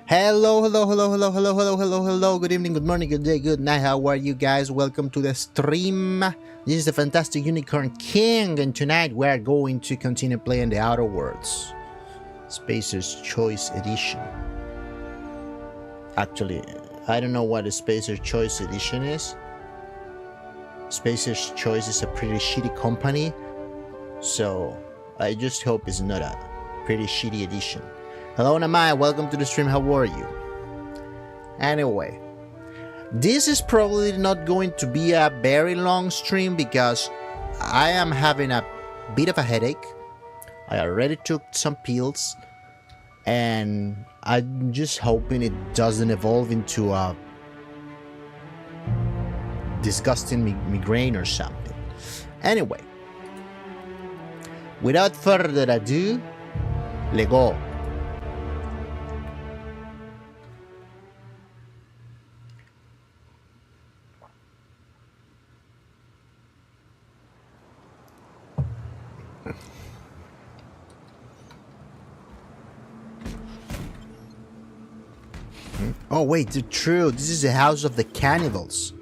Hello, hello, hello, hello, hello, hello, hello, hello. Good evening, good morning, good day, good night. How are you guys? Welcome to the stream. This is the Fantastic Unicorn King, and tonight we're going to continue playing the Outer Worlds Spacer's Choice Edition. Actually, I don't know what a Spacer's Choice Edition is. Spacer's Choice is a pretty shitty company, so I just hope it's not a pretty shitty edition. Hello Namai, welcome to the stream, how are you? Anyway, this is probably not going to be a very long stream because I am having a bit of a headache. I already took some pills and I'm just hoping it doesn't evolve into a disgusting migraine or something. Anyway, without further ado, let's go. Oh wait, true, this is the house of the cannibals.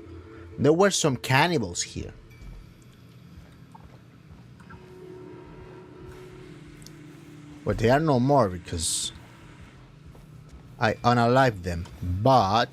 There were some cannibals here. But they are no more because I unalived them. But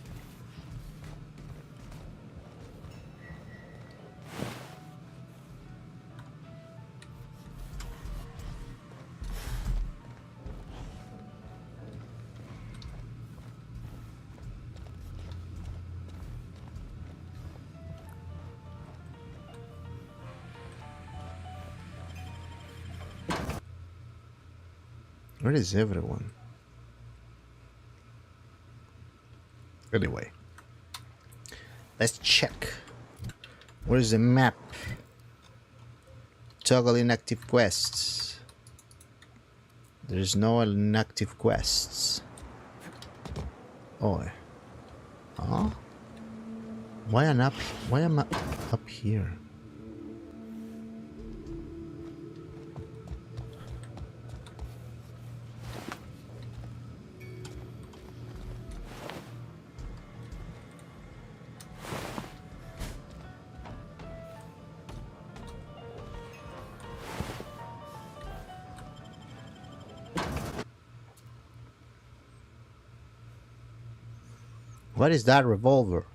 where is everyone? Anyway, let's check. Where is the map? Toggle inactive quests. There's no inactive quests. Oh, huh? Why am I up here? What is that revolver?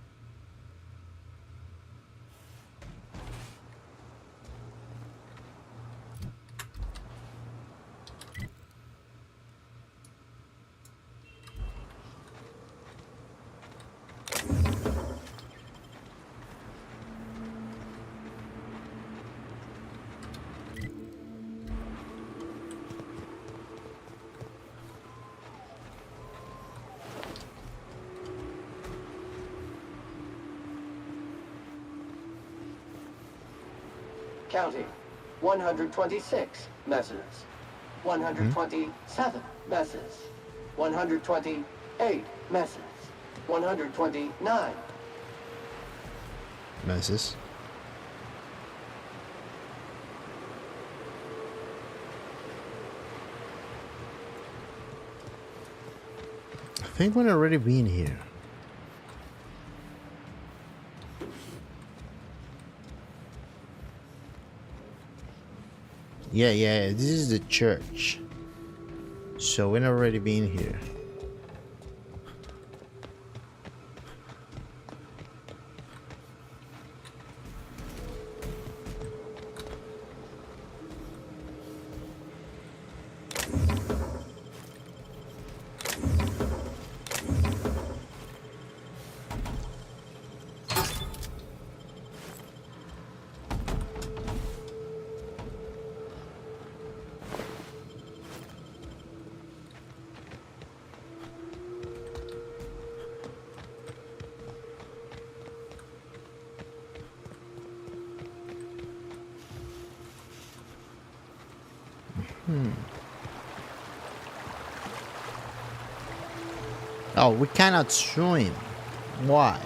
Counting. 126 messes. 127 messes. 128 messes. 129 messes. I think we've already been here. Yeah, this is the church. So we've already been here. Oh, we cannot swim. Why?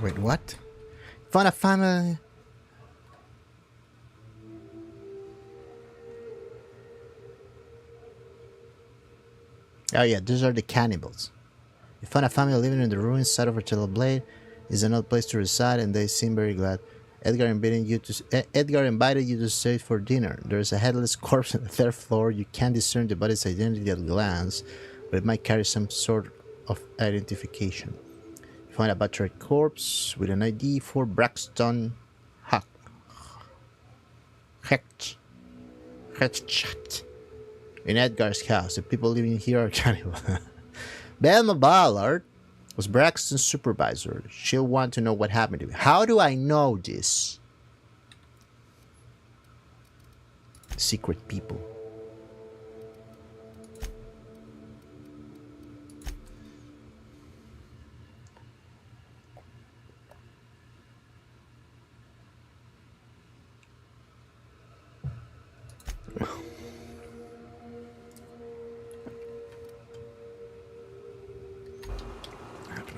Wait, what? Found a family. Oh yeah, these are the cannibals. You found a family living in the ruins side of a Fertile Blade. Is an odd place to reside, and they seem very glad. Edgar invited you to stay for dinner. There is a headless corpse on the third floor. You can't discern the body's identity at a glance, but it might carry some sort of identification. You find a butchered corpse with an ID for Braxton Hecht in Edgar's house. The people living here are cannibals. Belma Ballard was Braxton's supervisor. She'll want to know what happened to him. How do I know this? Secret people.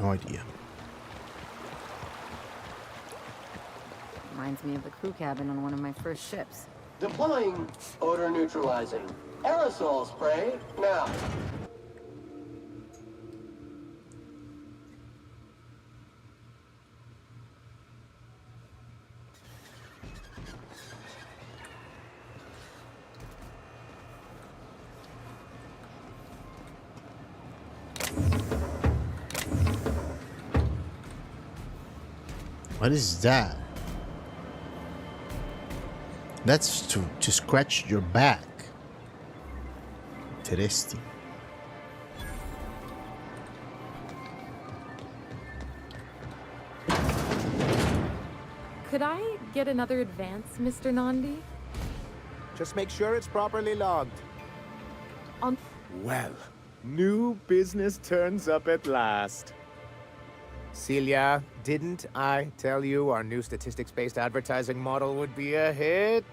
No idea. Reminds me of the crew cabin on one of my first ships. Deploying odor neutralizing aerosol spray now. What is that? That's to scratch your back. Interesting. Could I get another advance, Mr. Nandi? Just make sure it's properly logged. On Well, new business turns up at last. Celia, didn't I tell you our new statistics-based advertising model would be a hit?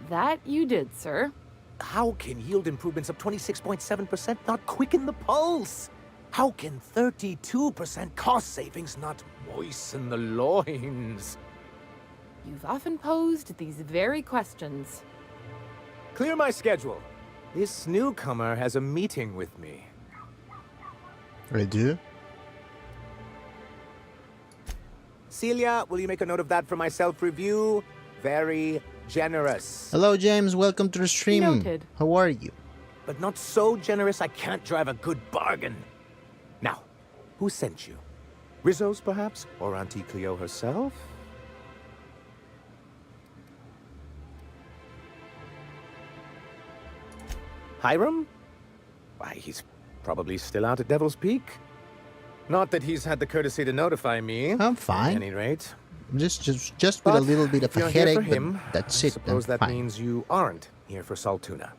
that you did, sir. How can yield improvements of 26.7% not quicken the pulse? How can 32% cost savings not moisten the loins? You've often posed these very questions. Clear my schedule. This newcomer has a meeting with me. I do. Celia, will you make a note of that for my self-review? Very generous. Hello, James. Welcome to the stream. Noted. How are you? But not so generous I can't drive a good bargain. Now, who sent you? Rizzo's, perhaps? Or Auntie Cleo herself? Hiram? Why, he's probably still out at Devil's Peak. Not that he's had the courtesy to notify me. I'm fine. At any rate. Just with a little bit of a if you're here headache, for him, but that's I it. suppose I'm that fine. means you aren't here for Saltuna.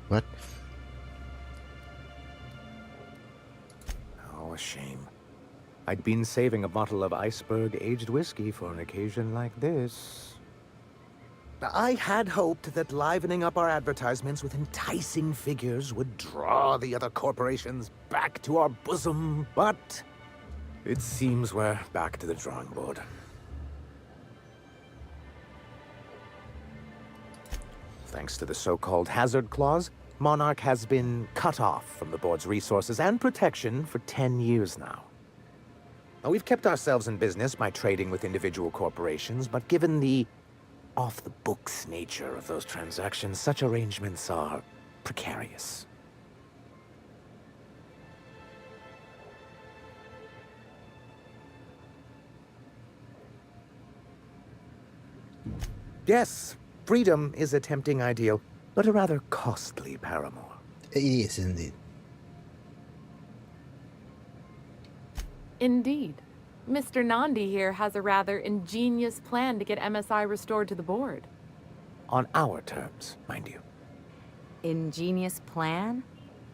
What? Oh, a shame. I'd been saving a bottle of iceberg-aged whiskey for an occasion like this. I had hoped that livening up our advertisements with enticing figures would draw the other corporations back to our bosom, but it seems we're back to the drawing board. Thanks to the so-called hazard clause, Monarch has been cut off from the board's resources and protection for 10 years now. Now, we've kept ourselves in business by trading with individual corporations, but given the off-the-books nature of those transactions, such arrangements are precarious. Yes, freedom is a tempting ideal, but a rather costly paramour. It is indeed. Indeed. Mr. Nandi here has a rather ingenious plan to get MSI restored to the board. On our terms, mind you. Ingenious plan?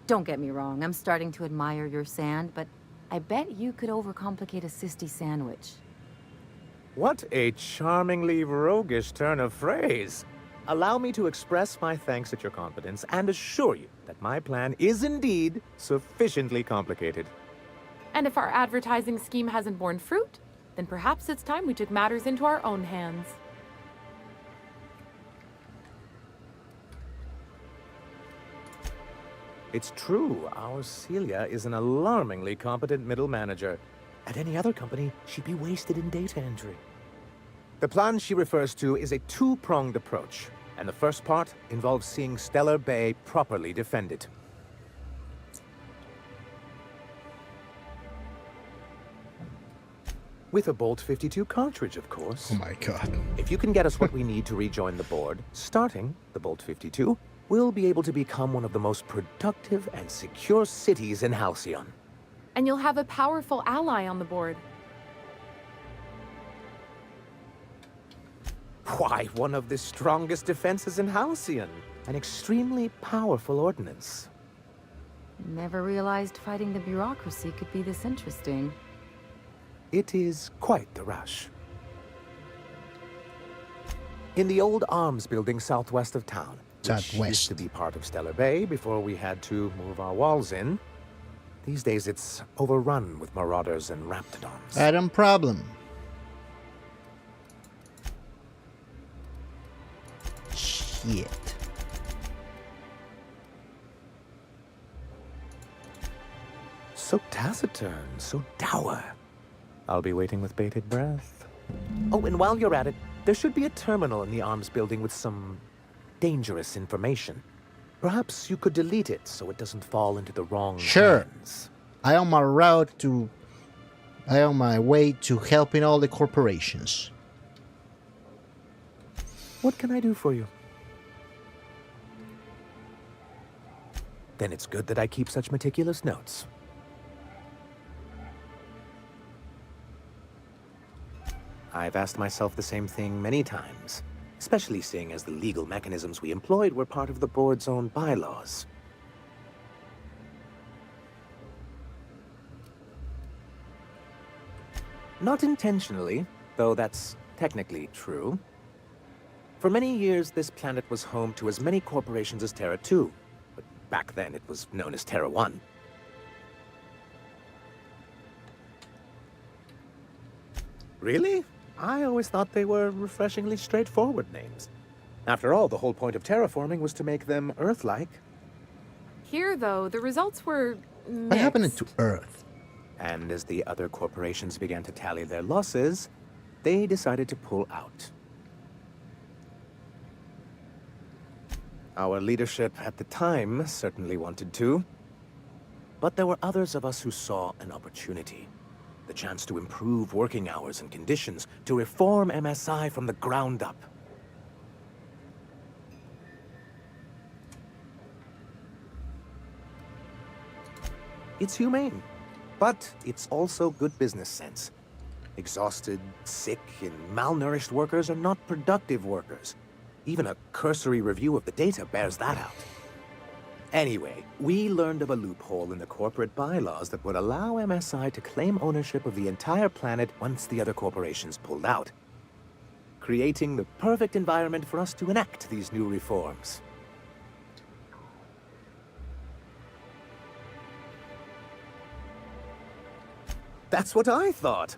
Don't get me wrong, I'm starting to admire your sand, but I bet you could overcomplicate a sisty sandwich. What a charmingly roguish turn of phrase. Allow me to express my thanks at your confidence and assure you that my plan is indeed sufficiently complicated. And if our advertising scheme hasn't borne fruit, then perhaps it's time we took matters into our own hands. It's true, our Celia is an alarmingly competent middle manager. At any other company, she'd be wasted in data entry. The plan she refers to is a two-pronged approach, and the first part involves seeing Stellar Bay properly defended. With a Bolt 52 cartridge, of course. Oh my god. If you can get us what we need to rejoin the board, starting the Bolt 52, we'll be able to become one of the most productive and secure cities in Halcyon. And you'll have a powerful ally on the board. Why, one of the strongest defenses in Halcyon. An extremely powerful ordnance. Never realized fighting the bureaucracy could be this interesting. It is quite the rush. In the old arms building southwest of town, which used to be part of Stellar Bay before we had to move our walls in, these days it's overrun with marauders and raptidons. Adam problem. Shit. So taciturn, so dour. I'll be waiting with bated breath. Oh, and while you're at it, there should be a terminal in the arms building with some dangerous information. Perhaps you could delete it so it doesn't fall into the wrong hands. I on my way to helping all the corporations. What can I do for you? Then it's good that I keep such meticulous notes. I've asked myself the same thing many times, especially seeing as the legal mechanisms we employed were part of the board's own bylaws. Not intentionally, though that's technically true. For many years, this planet was home to as many corporations as Terra 2, but back then it was known as Terra 1. Really? I always thought they were refreshingly straightforward names. After all, the whole point of terraforming was to make them Earth-like. Here, though, the results were What happened to Earth? And as the other corporations began to tally their losses, they decided to pull out. Our leadership at the time certainly wanted to, but there were others of us who saw an opportunity. The chance to improve working hours and conditions, to reform MSI from the ground up. It's humane, but it's also good business sense. Exhausted, sick, and malnourished workers are not productive workers. Even a cursory review of the data bears that out. Anyway, we learned of a loophole in the corporate bylaws that would allow MSI to claim ownership of the entire planet once the other corporations pulled out, creating the perfect environment for us to enact these new reforms. That's what I thought.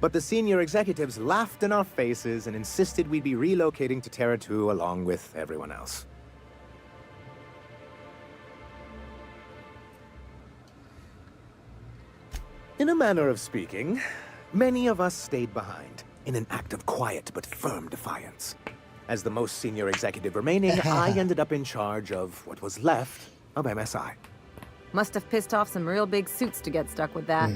But the senior executives laughed in our faces and insisted we'd be relocating to Terra 2 along with everyone else. In a manner of speaking, many of us stayed behind, in an act of quiet but firm defiance. As the most senior executive remaining, I ended up in charge of what was left of MSI. Must have pissed off some real big suits to get stuck with that.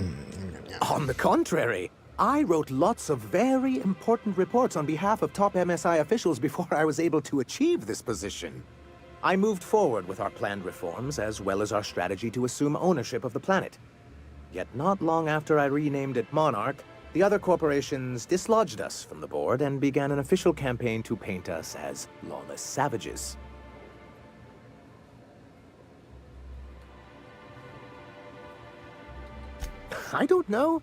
On the contrary, I wrote lots of very important reports on behalf of top MSI officials before I was able to achieve this position. I moved forward with our planned reforms, as well as our strategy to assume ownership of the planet. Yet not long after I renamed it Monarch, the other corporations dislodged us from the board and began an official campaign to paint us as lawless savages. I don't know.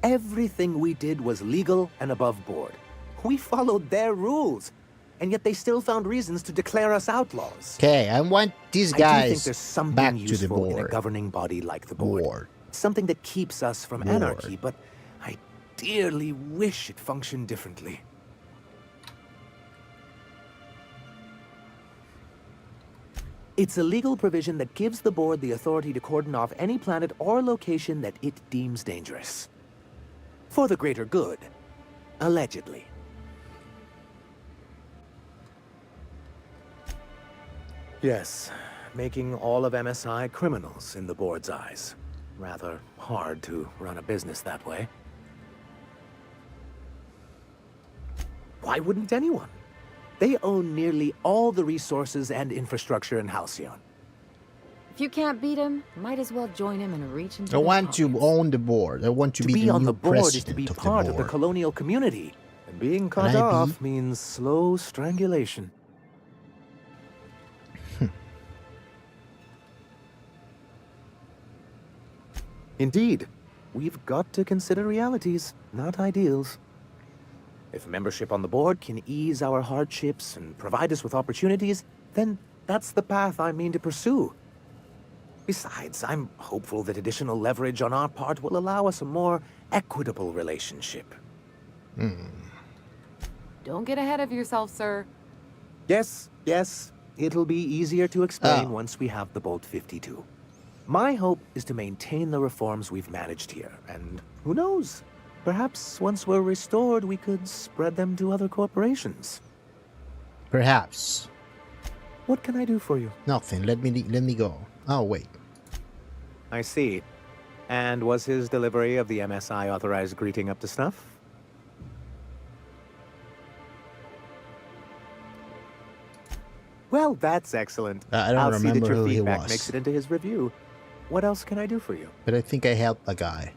Everything we did was legal and above board. We followed their rules, and yet they still found reasons to declare us outlaws. Okay, I want these I do think guys there's something back to the useful in a board. governing body like the board. Something that keeps us from anarchy, but I dearly wish it functioned differently. It's a legal provision that gives the board the authority to cordon off any planet or location that it deems dangerous. For the greater good, allegedly. Yes, making all of MSI criminals in the board's eyes. Rather hard to run a business that way. Why wouldn't anyone? They own nearly all the resources and infrastructure in Halcyon. If you can't beat him, might as well join him and reach into I their want to pockets. own the board. I want to be the on new the board is to president be of part the of the board. colonial community. And being cut I off be? means slow strangulation. Indeed, we've got to consider realities, not ideals. If membership on the board can ease our hardships and provide us with opportunities, then that's the path I mean to pursue. Besides, I'm hopeful that additional leverage on our part will allow us a more equitable relationship. Don't get ahead of yourself, sir. Yes, it'll be easier to explain once we have the Bolt 52. My hope is to maintain the reforms we've managed here, and who knows? Perhaps once we're restored, we could spread them to other corporations. Perhaps. What can I do for you? Nothing. Let me go. Oh, wait. I see. And was his delivery of the MSI authorized greeting up to snuff? Well, that's excellent. I don't I'll see that remember your who he feedback was. makes it into his review. What else can I do for you? But I think I helped a guy.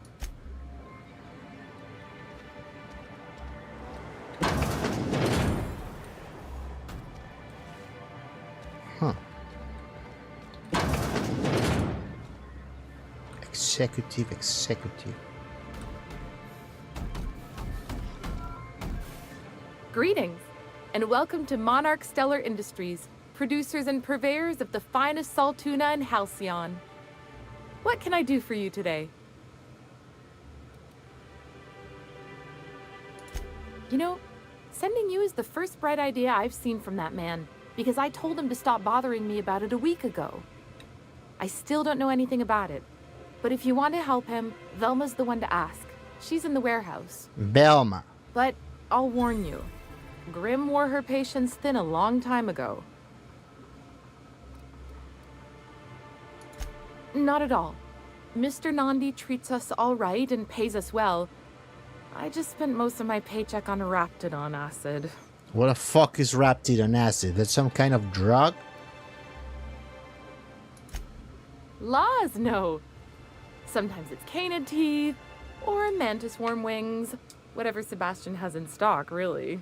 Huh. Executive. Greetings, and welcome to Monarch Stellar Industries, producers and purveyors of the finest salt tuna in Halcyon. What can I do for you today? You know, sending you is the first bright idea I've seen from that man, because I told him to stop bothering me about it a week ago. I still don't know anything about it. But if you want to help him, Velma's the one to ask. She's in the warehouse. Velma. But I'll warn you, Grim wore her patience thin a long time ago. Not at all. Mr. Nandi treats us all right and pays us well. I just spent most of my paycheck on Raptidon acid. What the fuck is Raptidon acid? That's some kind of drug? Laws, no. Sometimes it's canid teeth, or mantis worm wings. Whatever Sebastian has in stock, really.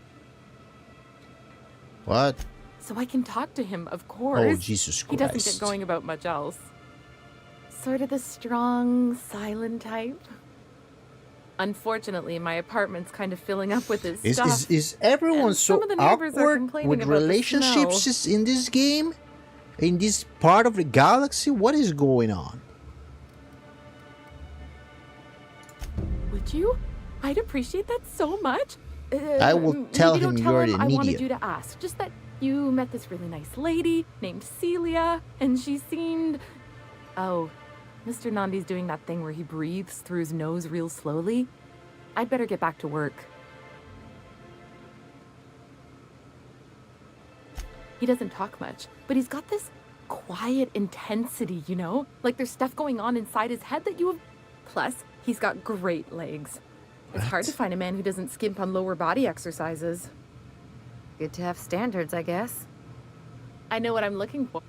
What? So I can talk to him, of course. Oh, Jesus Christ. He doesn't get going about much else. Sort of the strong, silent type. Unfortunately, my apartment's kind of filling up with his stuff. Is everyone so awkward with relationships in this game? In this part of the galaxy? What is going on? Would you? I'd appreciate that so much. I will tell him you're an I wanted idiot. you to ask. Just that you met this really nice lady named Celia, and she seemed... Oh, Mr. Nandi's doing that thing where he breathes through his nose real slowly. I'd better get back to work. He doesn't talk much, but he's got this quiet intensity, you know? Like there's stuff going on inside his head that you have... Plus, he's got great legs. It's hard to find a man who doesn't skimp on lower body exercises. Good to have standards, I guess. I know what I'm looking for.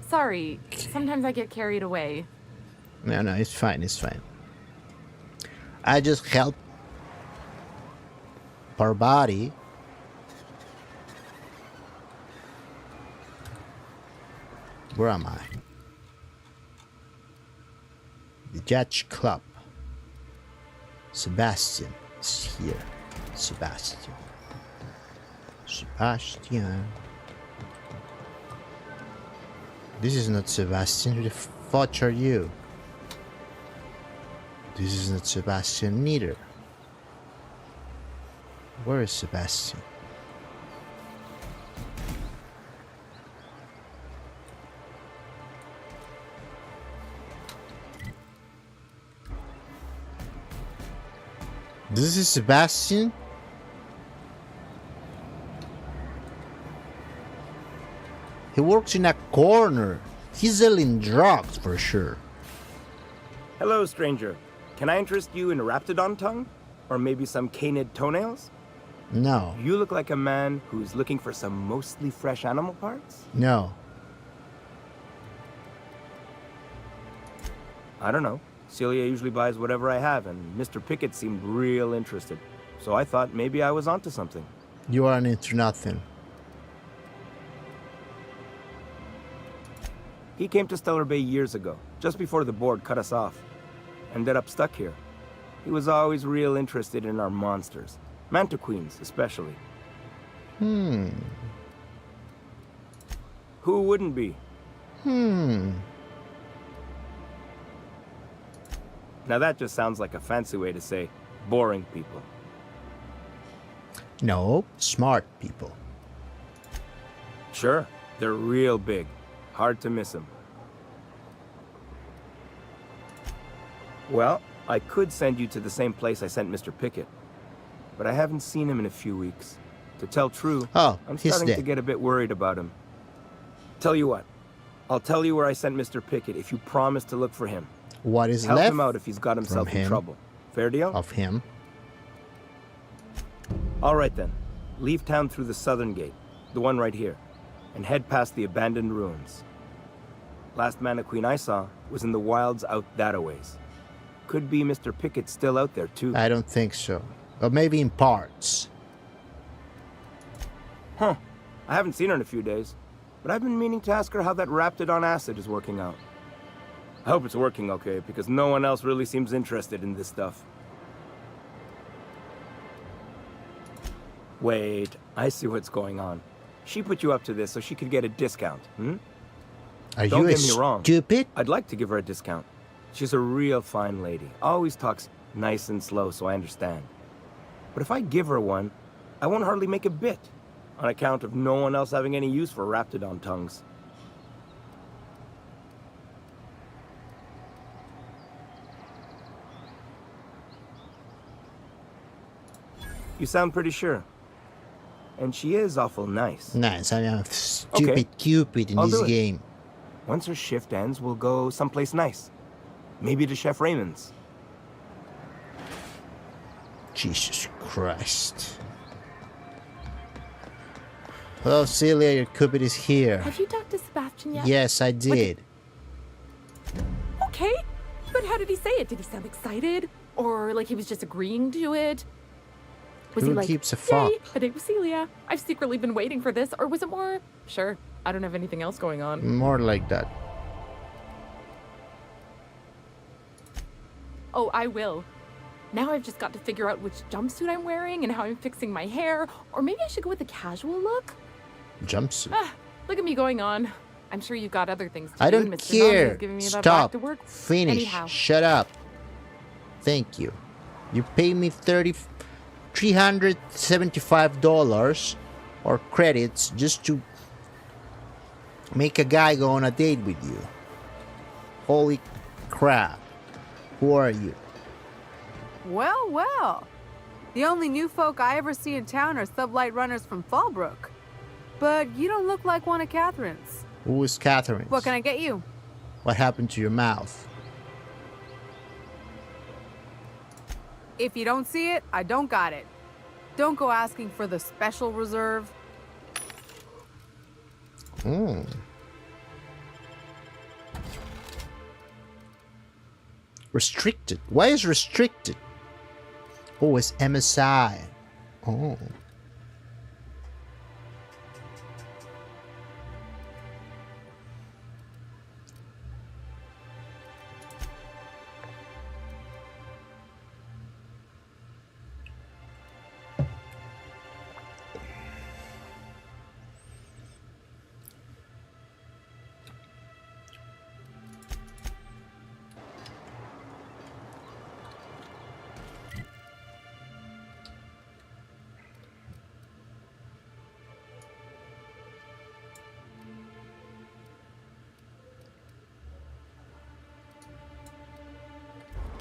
Sorry, sometimes I get carried away. No, it's fine, it's fine. I just help our body. Where am I? The Judge Club. Sebastian is here. Sebastian. This is not Sebastian. Who the fuck are you? This is not Sebastian neither. Where is Sebastian? This is Sebastian? He works in a corner. He's selling drugs for sure. Hello, stranger. Can I interest you in Raptidon tongue? Or maybe some canid toenails? No. You look like a man who's looking for some mostly fresh animal parts? No. I don't know. Celia usually buys whatever I have, and Mr. Pickett seemed real interested. So I thought maybe I was onto something. You aren't into nothing. He came to Stellar Bay years ago, just before the board cut us off. Ended up stuck here. He was always real interested in our monsters. Mantiqueens, especially. Who Who wouldn't be? Now that just sounds like a fancy way to say boring people. No, smart people. Sure, they're real big. Hard to miss them. Well, I could send you to the same place I sent Mr. Pickett. But I haven't seen him in a few weeks. To tell true, Oh, I'm he's starting to dead. get a bit worried about him. Tell you what, I'll tell you where I sent Mr. Pickett if you promise to look for him. What is Help left him out if he's got himself from in him. trouble. Fair deal? of him? All right then. Leave town through the southern gate, the one right here, and head past the abandoned ruins. Last Mantiqueen I saw was in the wilds out that-a-ways. Could be Mr. Pickett still out there too. I don't think so. Or maybe in parts. Huh. I haven't seen her in a few days, but I've been meaning to ask her how that Raptidon acid is working out. I hope it's working okay, because no one else really seems interested in this stuff. Wait, I see what's going on. She put you up to this so she could get a discount, hmm? Are Don't you get me wrong. stupid? I'd like to give her a discount. She's a real fine lady. Always talks nice and slow, so I understand. But if I give her one, I won't hardly make a bit. on account of no one else having any use for raptidon tongues. You sound pretty sure. And she is awful nice. Nice. I am stupid Okay. Cupid in I'll this do it. game. Once her shift ends, we'll go someplace nice. Maybe to Chef Raymond's. Jesus Christ. Hello, Celia. Your Cupid is here. Have you talked to Sebastian yet? Yes, I did. Okay, but how did he say it? Did he sound excited? Or like he was just agreeing to it? Was Who he like, gives a fuck? yay, a date with Celia? I've secretly been waiting for this. Or was it more, sure, I don't have anything else going on. More like that. Oh, I will. Now I've just got to figure out which jumpsuit I'm wearing and how I'm fixing my hair. Or maybe I should go with a casual look? Jumpsuit. Look at me going on. I'm sure you've got other things to I do. don't and Mr. Nolly care. is giving me that back Stop. to work. Finish. Anyhow. Shut up. Thank you. You pay me $375 or credits just to make a guy go on a date with you. Holy crap. Who are you? Well, well. The only new folk I ever see in town are sublight runners from Fallbrook. But you don't look like one of Catherine's. Who is Catherine? What can I get you? What happened to your mouth? If you don't see it, I don't got it. Don't go asking for the special reserve. Restricted. Why is restricted? Oh, it's MSI. Oh.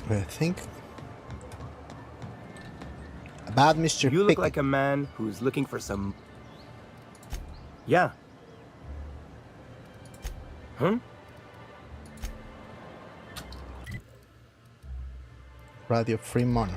I think about Mr. You look Pickett. like a man who's looking for some... Yeah. Huh? Radio Free Money.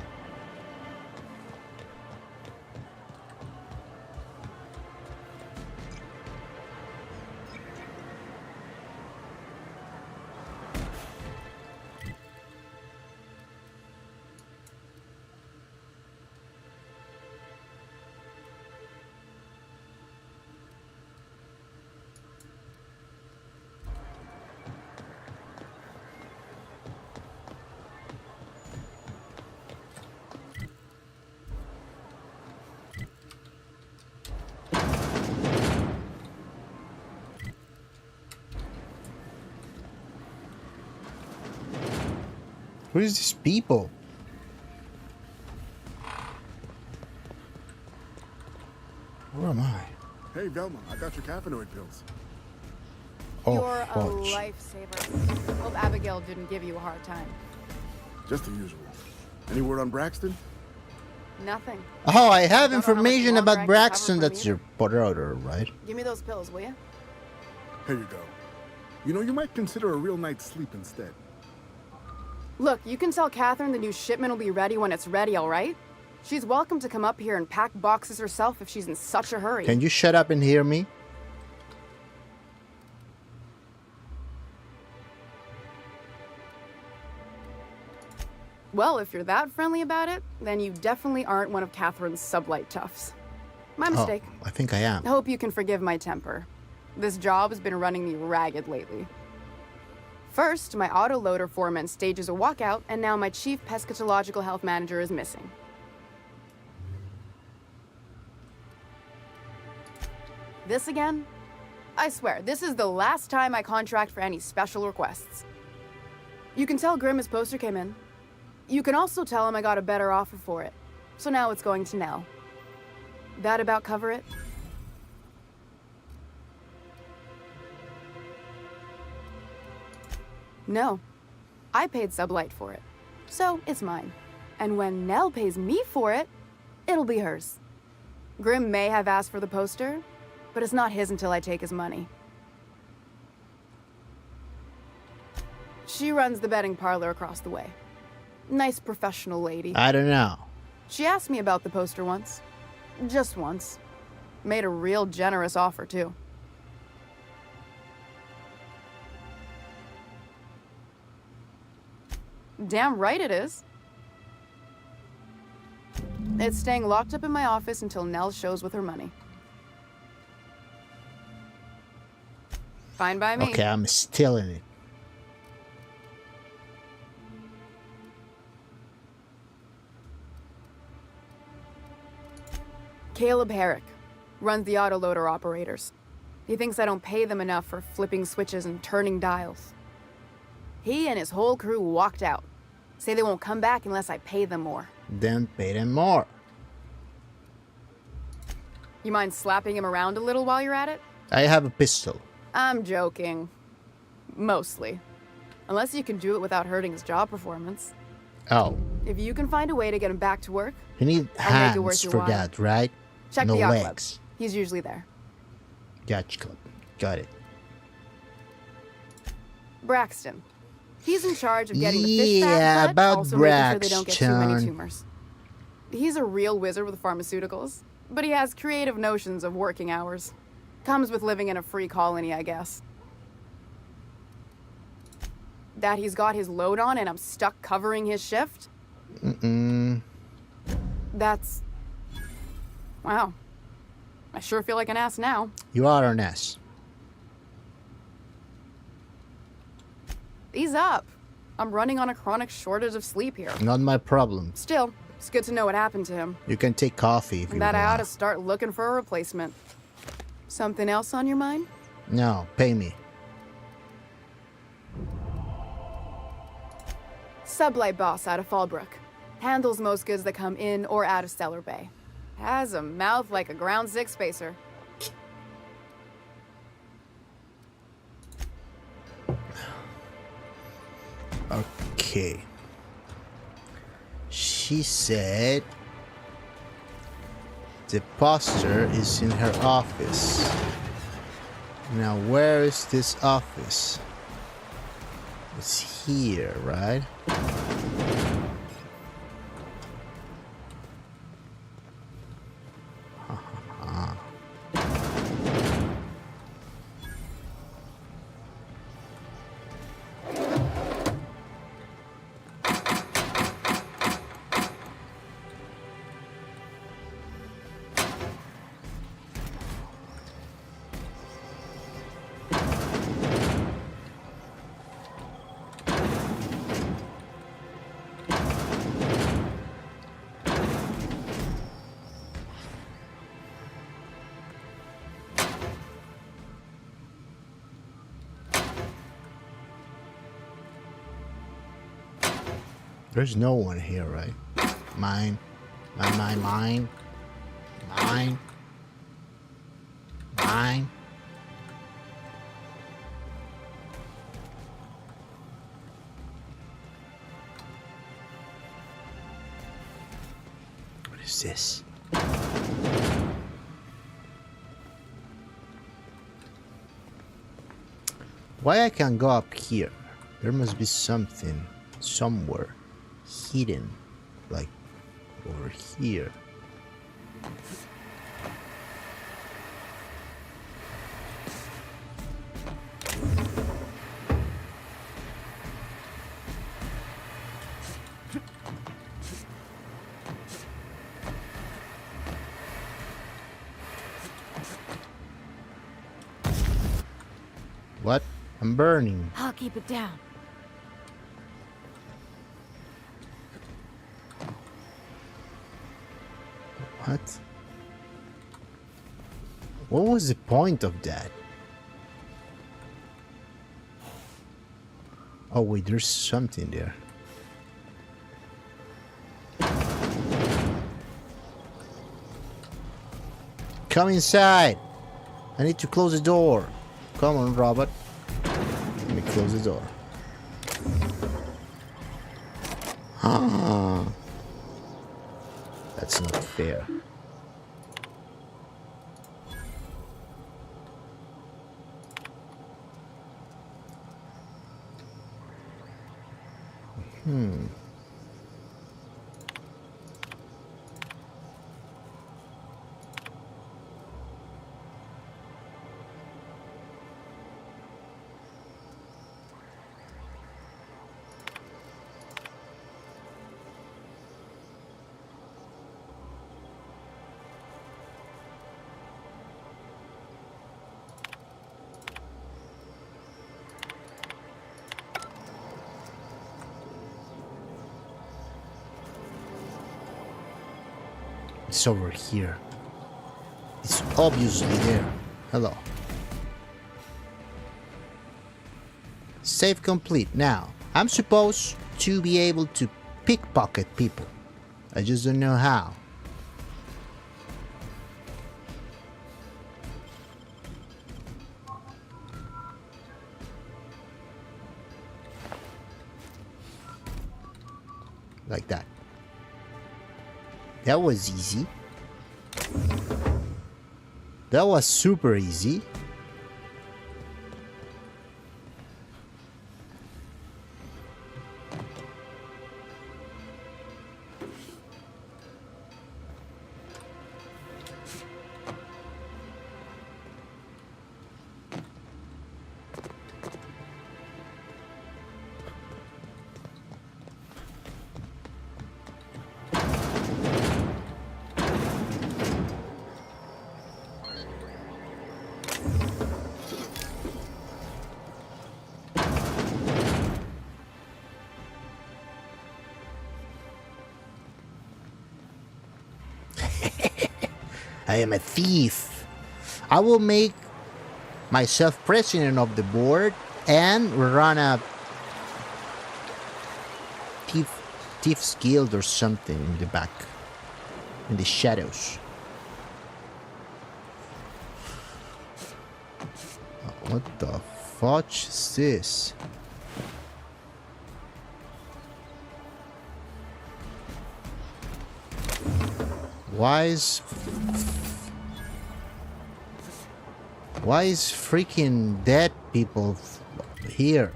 Who is these people? Where am I? Hey, Velma, I got your caffeinoid pills. Oh, You're a fudge. lifesaver. Hope Abigail didn't give you a hard time. Just the usual. Any word on Braxton? Nothing. Oh, I have Don't know how much information longer I about can Braxton. cover from That's your brother, right? Give me those pills, will you? Here you go. You know, you might consider a real night's sleep instead. Look, you can tell Catherine the new shipment will be ready when it's ready, all right? She's welcome to come up here and pack boxes herself if she's in such a hurry. Can you shut up and hear me? Well, if you're that friendly about it, then you definitely aren't one of Catherine's sublight toughs. My mistake. Oh, I think I am. I hope you can forgive my temper. This job has been running me ragged lately. First, my autoloader foreman stages a walkout, and now my chief pescatological health manager is missing. This again? I swear, this is the last time I contract for any special requests. You can tell Grim his poster came in. You can also tell him I got a better offer for it. So now it's going to Nell. That about cover it? No. I paid Sublight for it. So it's mine. And when Nell pays me for it, it'll be hers. Grim may have asked for the poster, but it's not his until I take his money. She runs the betting parlor across the way. Nice professional lady. I don't know. She asked me about the poster once. Just once. Made a real generous offer, too. Damn right it is. It's staying locked up in my office until Nell shows with her money. Fine by me. Okay, I'm stealing it. Caleb Herrick runs the autoloader operators. He thinks I don't pay them enough for flipping switches and turning dials. He and his whole crew walked out. Say they won't come back unless I pay them more. Then pay them more. You mind slapping him around a little while you're at it? I have a pistol. I'm joking. Mostly. Unless you can do it without hurting his job performance. Oh, If you can find a way to get him back to work, you need I'll make it worth hands your for while. that, right? check No the yacht club. legs. He's usually there. Yacht club. Got it. Braxton. He's in charge of getting the fish Yeah, fat, but about also making sure they don't get too many Braxton. tumors. He's a real wizard with pharmaceuticals, but he has creative notions of working hours. Comes with living in a free colony, I guess. That he's got his load on and I'm stuck covering his shift? That's... Wow. I sure feel like an ass now. You are an ass. Ease up. I'm running on a chronic shortage of sleep here. Not my problem. Still, it's good to know what happened to him. You can take coffee if you And that I ought want. to start looking for a replacement. Something else on your mind? No, pay me. Sublight boss out of Fallbrook. Handles most goods that come in or out of Stellar Bay. Has a mouth like a ground six spacer. Okay. She said the poster is in her office. Now, where is this office? It's here, right? There's no one here, right? Mine. Mine. Mine. What is this? Why I can't go up here? There must be something somewhere hidden, like over here. What? I'm burning. I'll keep it down. What? What was the point of that? Oh wait, there's something there. Come inside. I need to close the door. Come on, Robert. Let me close the door. That's not fair. It's over here. It's obviously there. Hello. Save complete. Now, I'm supposed to be able to pickpocket people. I just don't know how. Like that. That was easy. That was super easy. I am a thief. I will make myself president of the board and run a thief's guild or something in the back, in the shadows. What the fudge is this? Why is freaking dead people here?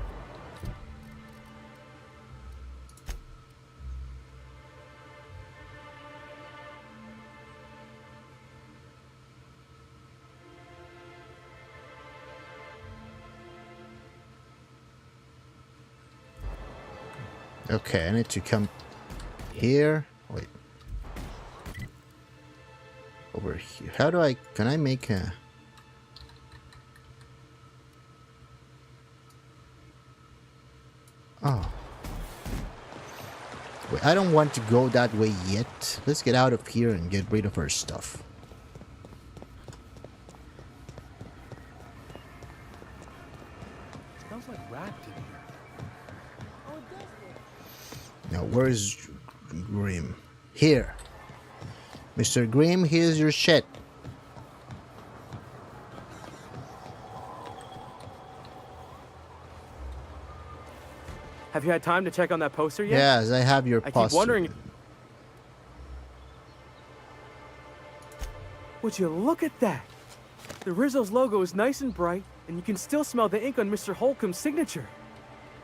Okay, I need to come here. Wait. Over here. How do I... Can I make a... Oh. Wait, I don't want to go that way yet. Let's get out of here and get rid of our stuff. Smells like rat in here. Now, where is Grimm? Here. Mr. Grimm, here's your shit. Have you had time to check on that poster yet? Yes, I have your I poster. keep wondering. Would you look at that? The Rizzo's logo is nice and bright, and you can still smell the ink on Mr. Holcomb's signature.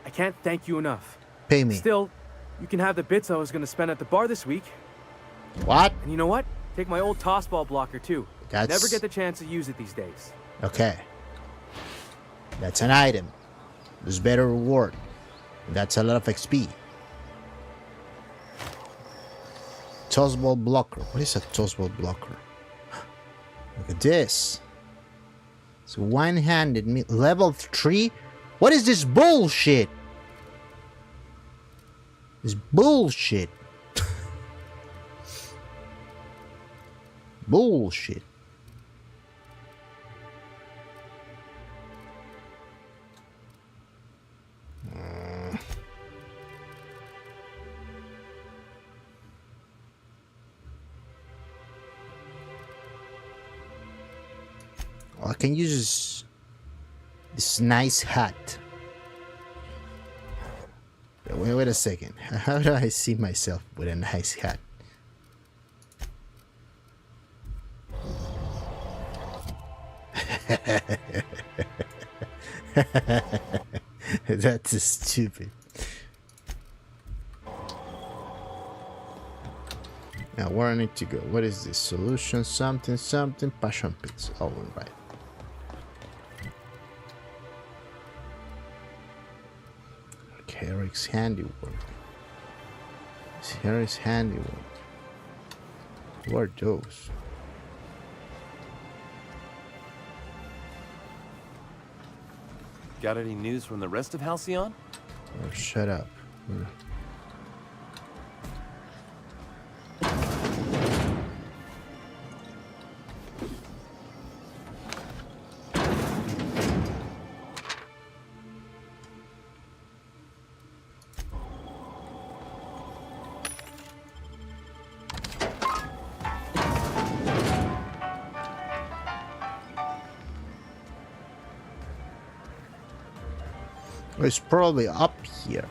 I can't thank you enough. Pay me. Still, you can have the bits I was going to spend at the bar this week. What? And you know what? Take my old tossball blocker too. That's... Never get the chance to use it these days. Okay. That's an item. There's better reward. That's a lot of XP. Tossball blocker. What is a tossball blocker? Look at this. It's one-handed level 3. What is this bullshit? This bullshit. Bullshit. I can use this nice hat. Wait a second. How do I see myself with a nice hat? That's stupid. Now where I need to go? What is this? Solution something something passion pits. Oh, right. Okay, Eric's handiwork. Here is handiwork. What are those? Got any news from the rest of Halcyon? Oh, shut up. It's probably up here.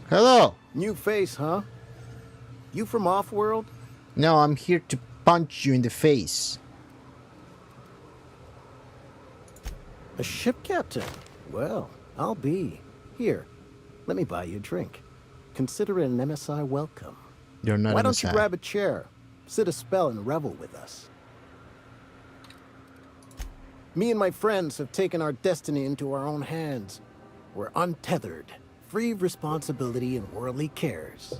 Hello. New face, huh? You from off-world? No, I'm here to punch you in the face. A ship captain? Well, I'll be. Here, let me buy you a drink. Consider it an MSI welcome. You're not. Why don't you MSI. grab a chair, sit a spell, and revel with us? Me and my friends have taken our destiny into our own hands. We're untethered, free of responsibility and worldly cares.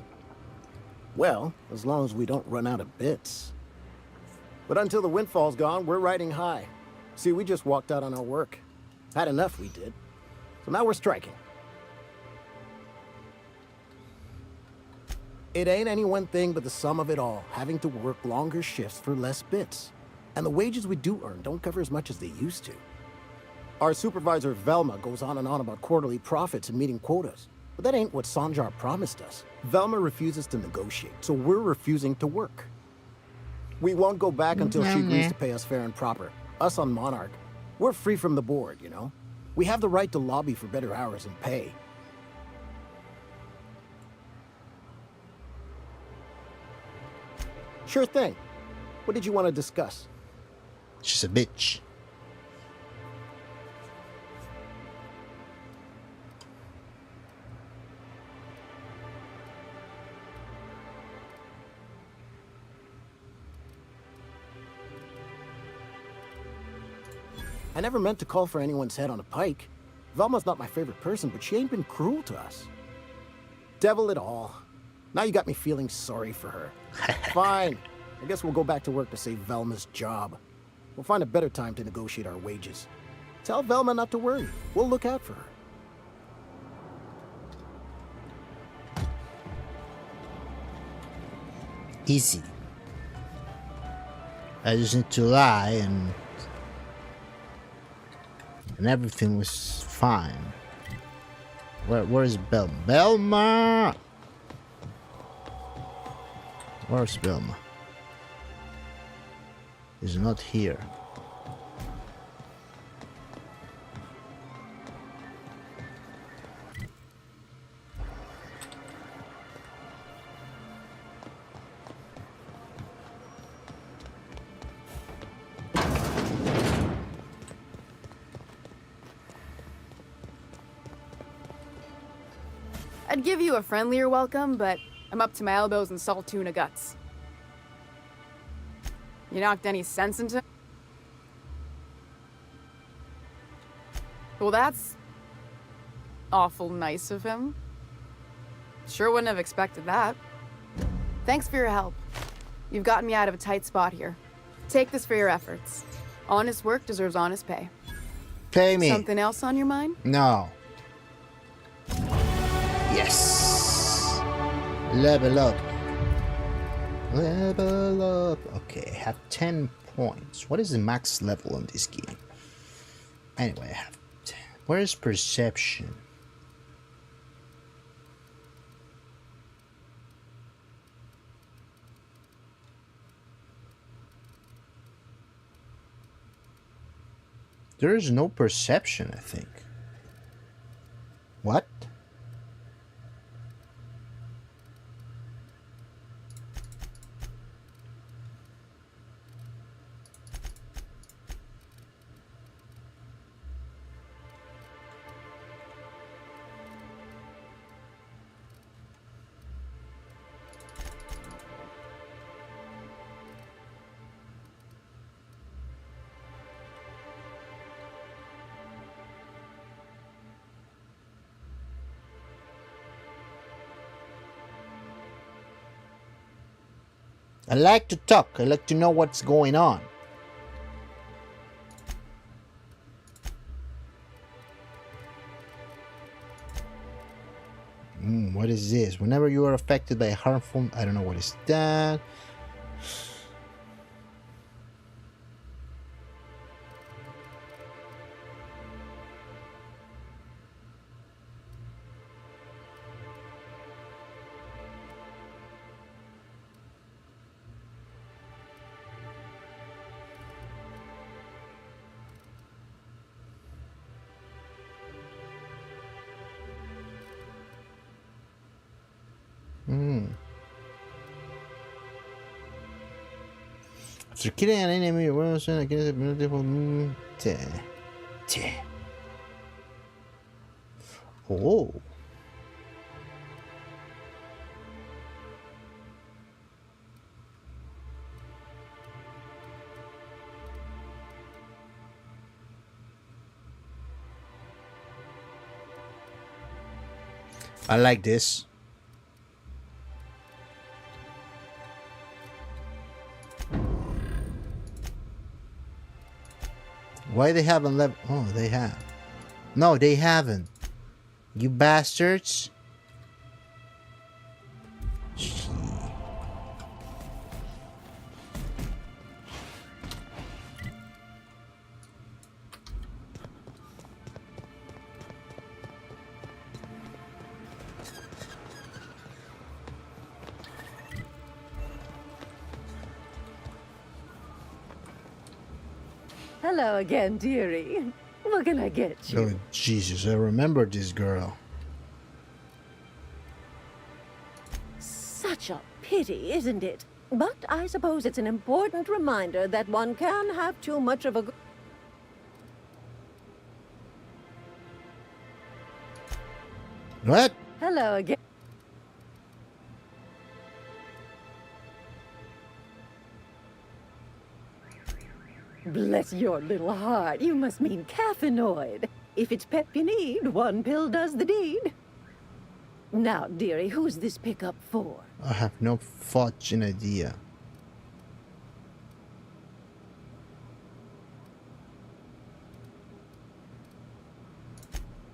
Well, as long as we don't run out of bits. But until the windfall's gone, we're riding high. See, we just walked out on our work. Had enough, we did. So now we're striking. It ain't any one thing but the sum of it all, having to work longer shifts for less bits. And the wages we do earn don't cover as much as they used to. Our supervisor, Velma, goes on and on about quarterly profits and meeting quotas. But that ain't what Sanjar promised us. Velma refuses to negotiate, so we're refusing to work. We won't go back until she agrees to pay us fair and proper. Us on Monarch. We're free from the board, you know? We have the right to lobby for better hours and pay. Sure thing. What did you want to discuss? She's a bitch. I never meant to call for anyone's head on a pike. Velma's not my favorite person, but she ain't been cruel to us. Devil it all. Now you got me feeling sorry for her. Fine. I guess we'll go back to work to save Velma's job. We'll find a better time to negotiate our wages. Tell Velma not to worry. We'll look out for her. Easy. I just need to lie and everything was fine. Where is Belma? Belma! Where's Belma? He's not here. I'd give you a friendlier welcome, but I'm up to my elbows in salt tuna guts. You knocked any sense into... Well, that's awful nice of him. Sure wouldn't have expected that. Thanks for your help. You've gotten me out of a tight spot here. Take this for your efforts. Honest work deserves honest pay. Pay me. Something else on your mind? No. Yes. Level up. Level up. Okay, I have 10 points. What is the max level on this game? Anyway, I have 10. Where is perception? There is no perception, I think. What? I like to talk. I like to know what's going on. What is this? Whenever you are affected by a harmful... I don't know what is that. After killing an enemy, oh. I like this. Why they haven't left? Oh, they have. No, they haven't. You bastards. Hello again, dearie. What can I get you? Oh, Jesus, I remember this girl. Such a pity, isn't it? But I suppose it's an important reminder that one can have too much of a... What? Hello again. Bless your little heart. You must mean caffeinoid. If it's pep you need, one pill does the deed. Now, dearie, who's this pickup for? I have no fucking idea.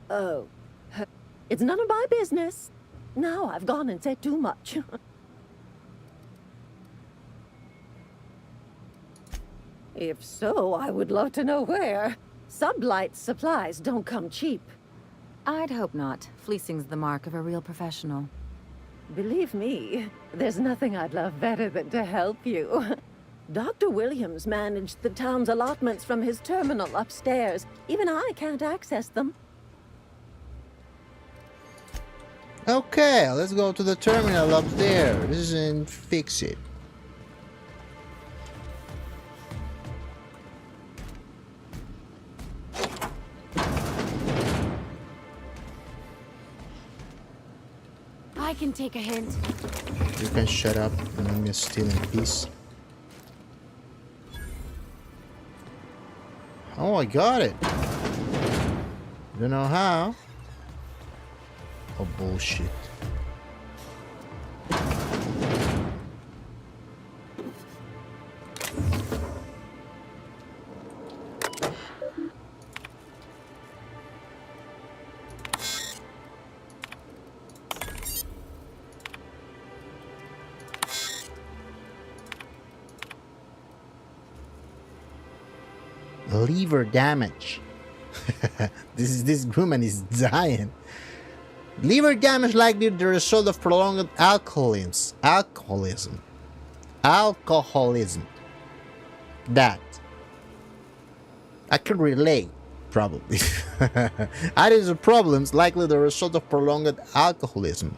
Oh, it's none of my business. Now I've gone and said too much. If so, I would love to know where. Sublight supplies don't come cheap. I'd hope not. Fleecing's the mark of a real professional. Believe me, there's nothing I'd love better than to help you. Dr. Williams managed the town's allotments from his terminal upstairs. Even I can't access them. Okay, let's go to the terminal up there. This is in Fix It. I can take a hint. You can shut up and let me steal in peace. Oh, I got it. Don't know how. Oh, bullshit. liver damage. This woman is dying. Liver damage likely the result of prolonged alcoholism. That I can relate, probably. Attitude problems likely the result of prolonged alcoholism.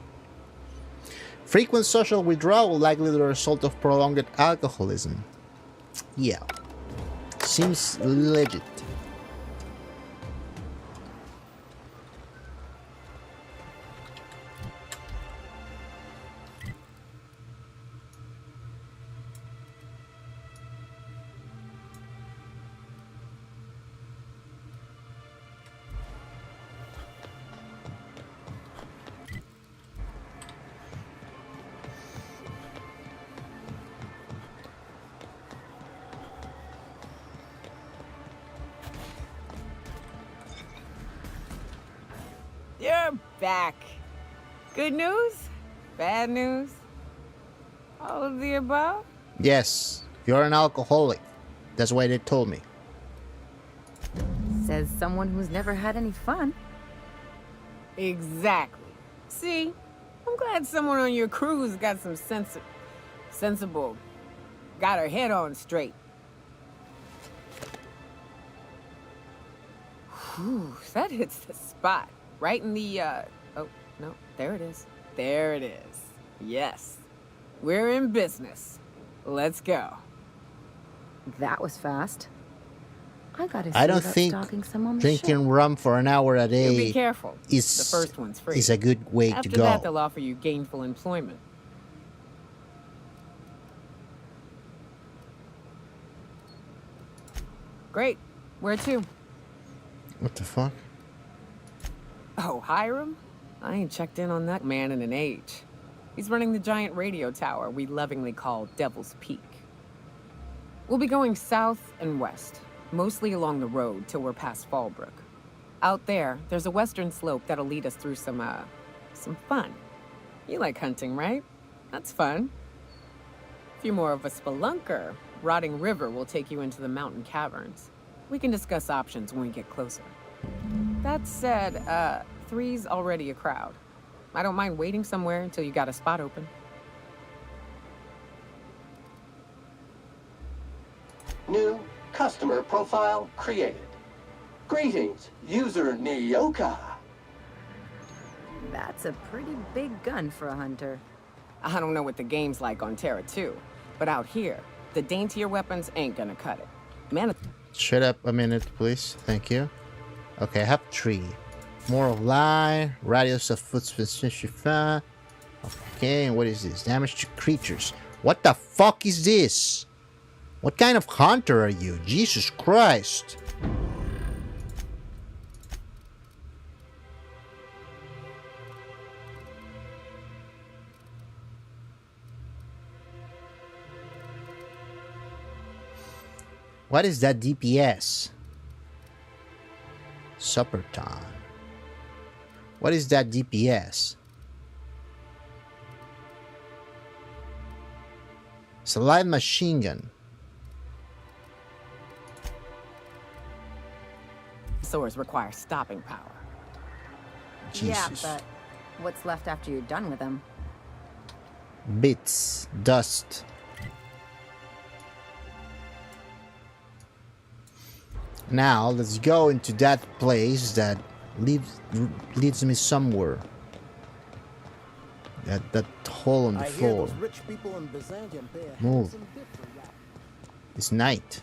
Frequent social withdrawal likely the result of prolonged alcoholism. Yeah, seems legit. You're back. Good news? Bad news? All of the above? Yes, you're an alcoholic. That's why they told me. Says someone who's never had any fun. Exactly. See, I'm glad someone on your crew's got some sensible, got her head on straight. Whew, that hits the spot. Right in the, oh, no, there it is. There it is. Yes. We're in business. Let's go. That was fast. I gotta see I don't about think stalking some on the drinking ship. rum for an hour a day Be careful. is The first one's free. is a good way After to go. that, they'll offer you gainful employment. Great. Where to? What the fuck? Oh, Hiram? I ain't checked in on that man in an age. He's running the giant radio tower we lovingly call Devil's Peak. We'll be going south and west, mostly along the road till we're past Fallbrook. Out there's a western slope that'll lead us through some fun. You like hunting, right? That's fun. If you're more of a spelunker, Rotting River will take you into the mountain caverns. We can discuss options when we get closer. That said, 3's already a crowd. I don't mind waiting somewhere until you got a spot open. New customer profile created. Greetings, user Nyoka. That's a pretty big gun for a hunter. I don't know what the game's like on Terra 2, but out here, the daintier weapons ain't gonna cut it. Man, Shut up a minute, please. Thank you. Okay, I have 3. More of lie, radius of footsteps. Okay, and what is this? Damage to creatures. What the fuck is this? What kind of hunter are you? Jesus Christ. What is that DPS? Supper time. What is that DPS? It's a light machine gun. swords require stopping power. Jesus. Yeah, but what's left after you're done with them? Bits. Dust. Now, let's go into that place that leads me somewhere. That hole on the floor. Move. It's night.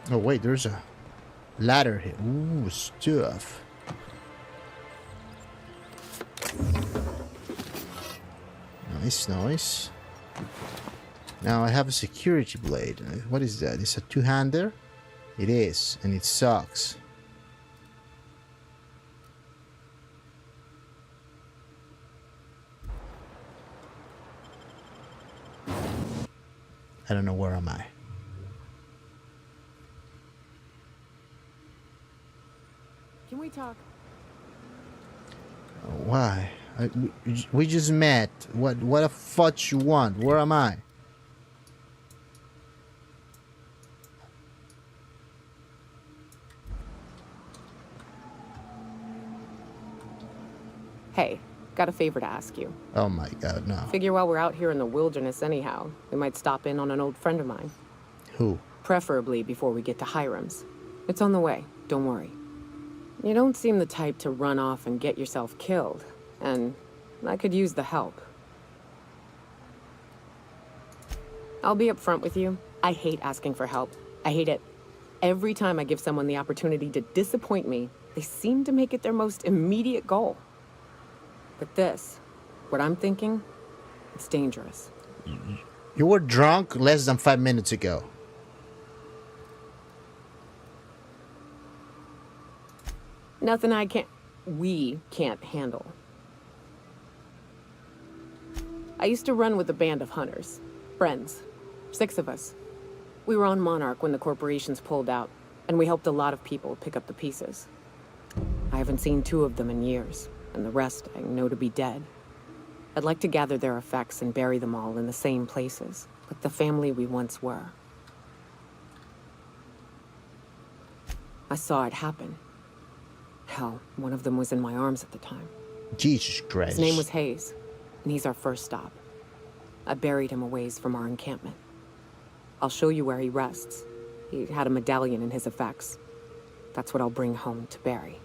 Oh wait, there's a ladder here. Ooh, stuff. Nice, nice. Now I have a security blade. What is that? It's a two-hander? It is, and it sucks. I don't know where am I. Can we talk? Why? We just met. What the fuck you want? Where am I? Hey, got a favor to ask you. Oh my god, no. Figure while we're out here in the wilderness anyhow, we might stop in on an old friend of mine. Who? Preferably before we get to Hiram's. It's on the way, don't worry. You don't seem the type to run off and get yourself killed, and I could use the help. I'll be upfront with you. I hate asking for help. I hate it. Every time I give someone the opportunity to disappoint me, they seem to make it their most immediate goal. But this, what I'm thinking, it's dangerous. You were drunk less than 5 minutes ago. Nothing we can't handle. I used to run with a band of hunters. Friends. 6 of us. We were on Monarch when the corporations pulled out, and we helped a lot of people pick up the pieces. I haven't seen 2 of them in years, and the rest I know to be dead. I'd like to gather their effects and bury them all in the same places, like the family we once were. I saw it happen. Hell, one of them was in my arms at the time. Jesus Christ. His name was Hayes, and he's our first stop. I buried him a ways from our encampment. I'll show you where he rests. He had a medallion in his effects. That's what I'll bring home to Barry.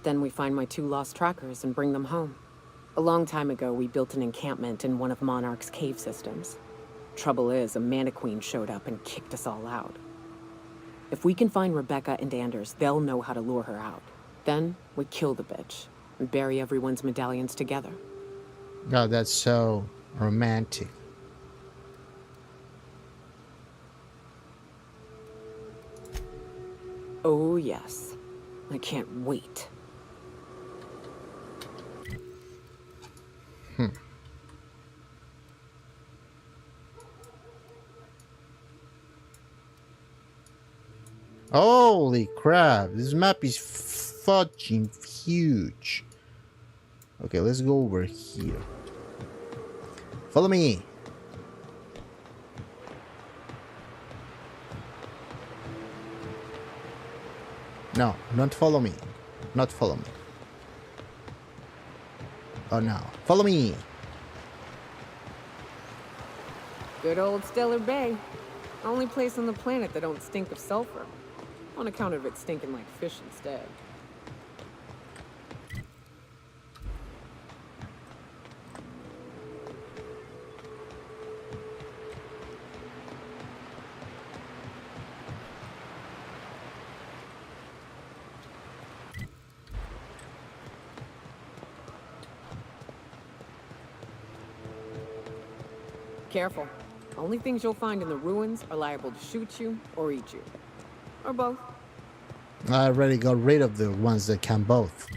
Then we find my 2 lost trackers and bring them home. A long time ago, we built an encampment in one of Monarch's cave systems. Trouble is, a Mannequin showed up and kicked us all out. If we can find Rebecca and Anders, they'll know how to lure her out. Then we kill the bitch and bury everyone's medallions together. God, that's so romantic. Oh, yes. I can't wait. Holy crap, this map is fucking huge. Okay, let's go over here. Follow me. No, don't follow me. Not follow me. Oh no, follow me. Good old Stellar Bay. Only place on the planet that don't stink of sulfur. On account of it stinking like fish instead. Careful. Only things you'll find in the ruins are liable to shoot you or eat you. Or both. I already got rid of the ones that can both.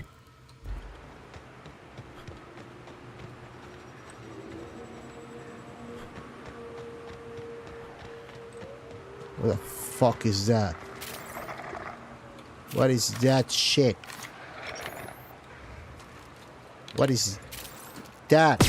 What the fuck is that? What is that shit? What is that?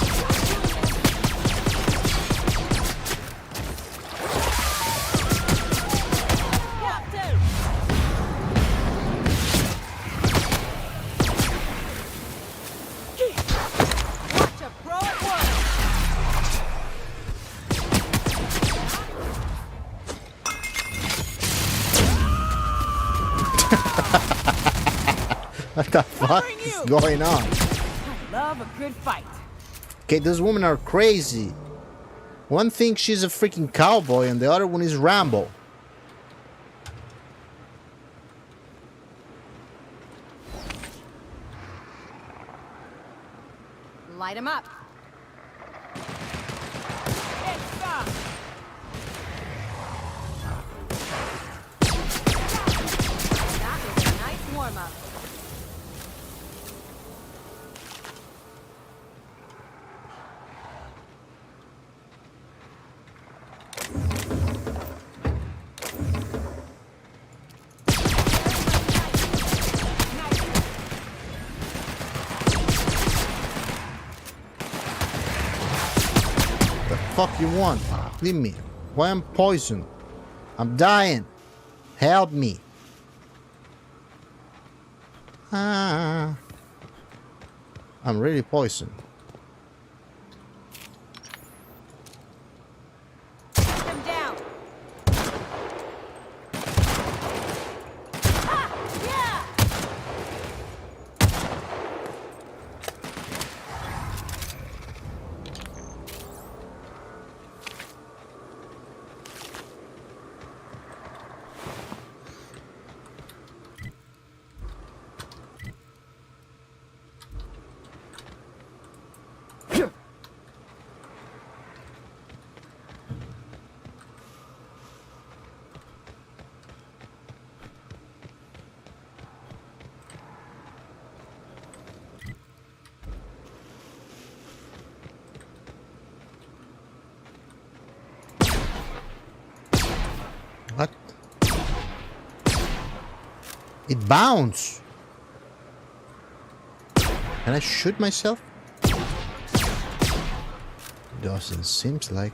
What the fuck is going on? I love a good fight. Okay, those women are crazy. One thinks she's a freaking cowboy and the other one is Rambo. Light him up. That was a nice warm-up. fuck you want? Leave me. Why I'm poisoned? I'm dying. Help me. I'm really poisoned. Him down. Yeah. What? It bounced. Can I shoot myself? Doesn't seem like.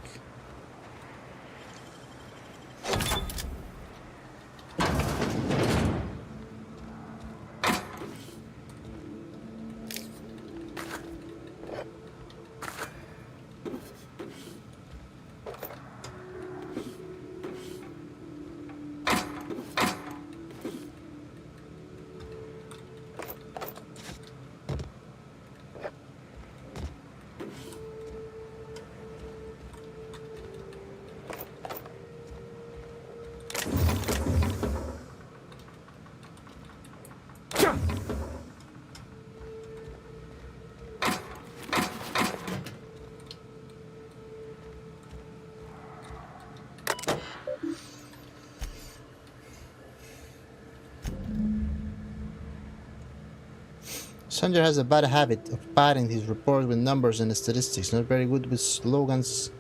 Sanjay has a bad habit of padding his report with numbers and statistics, not very good with slogans,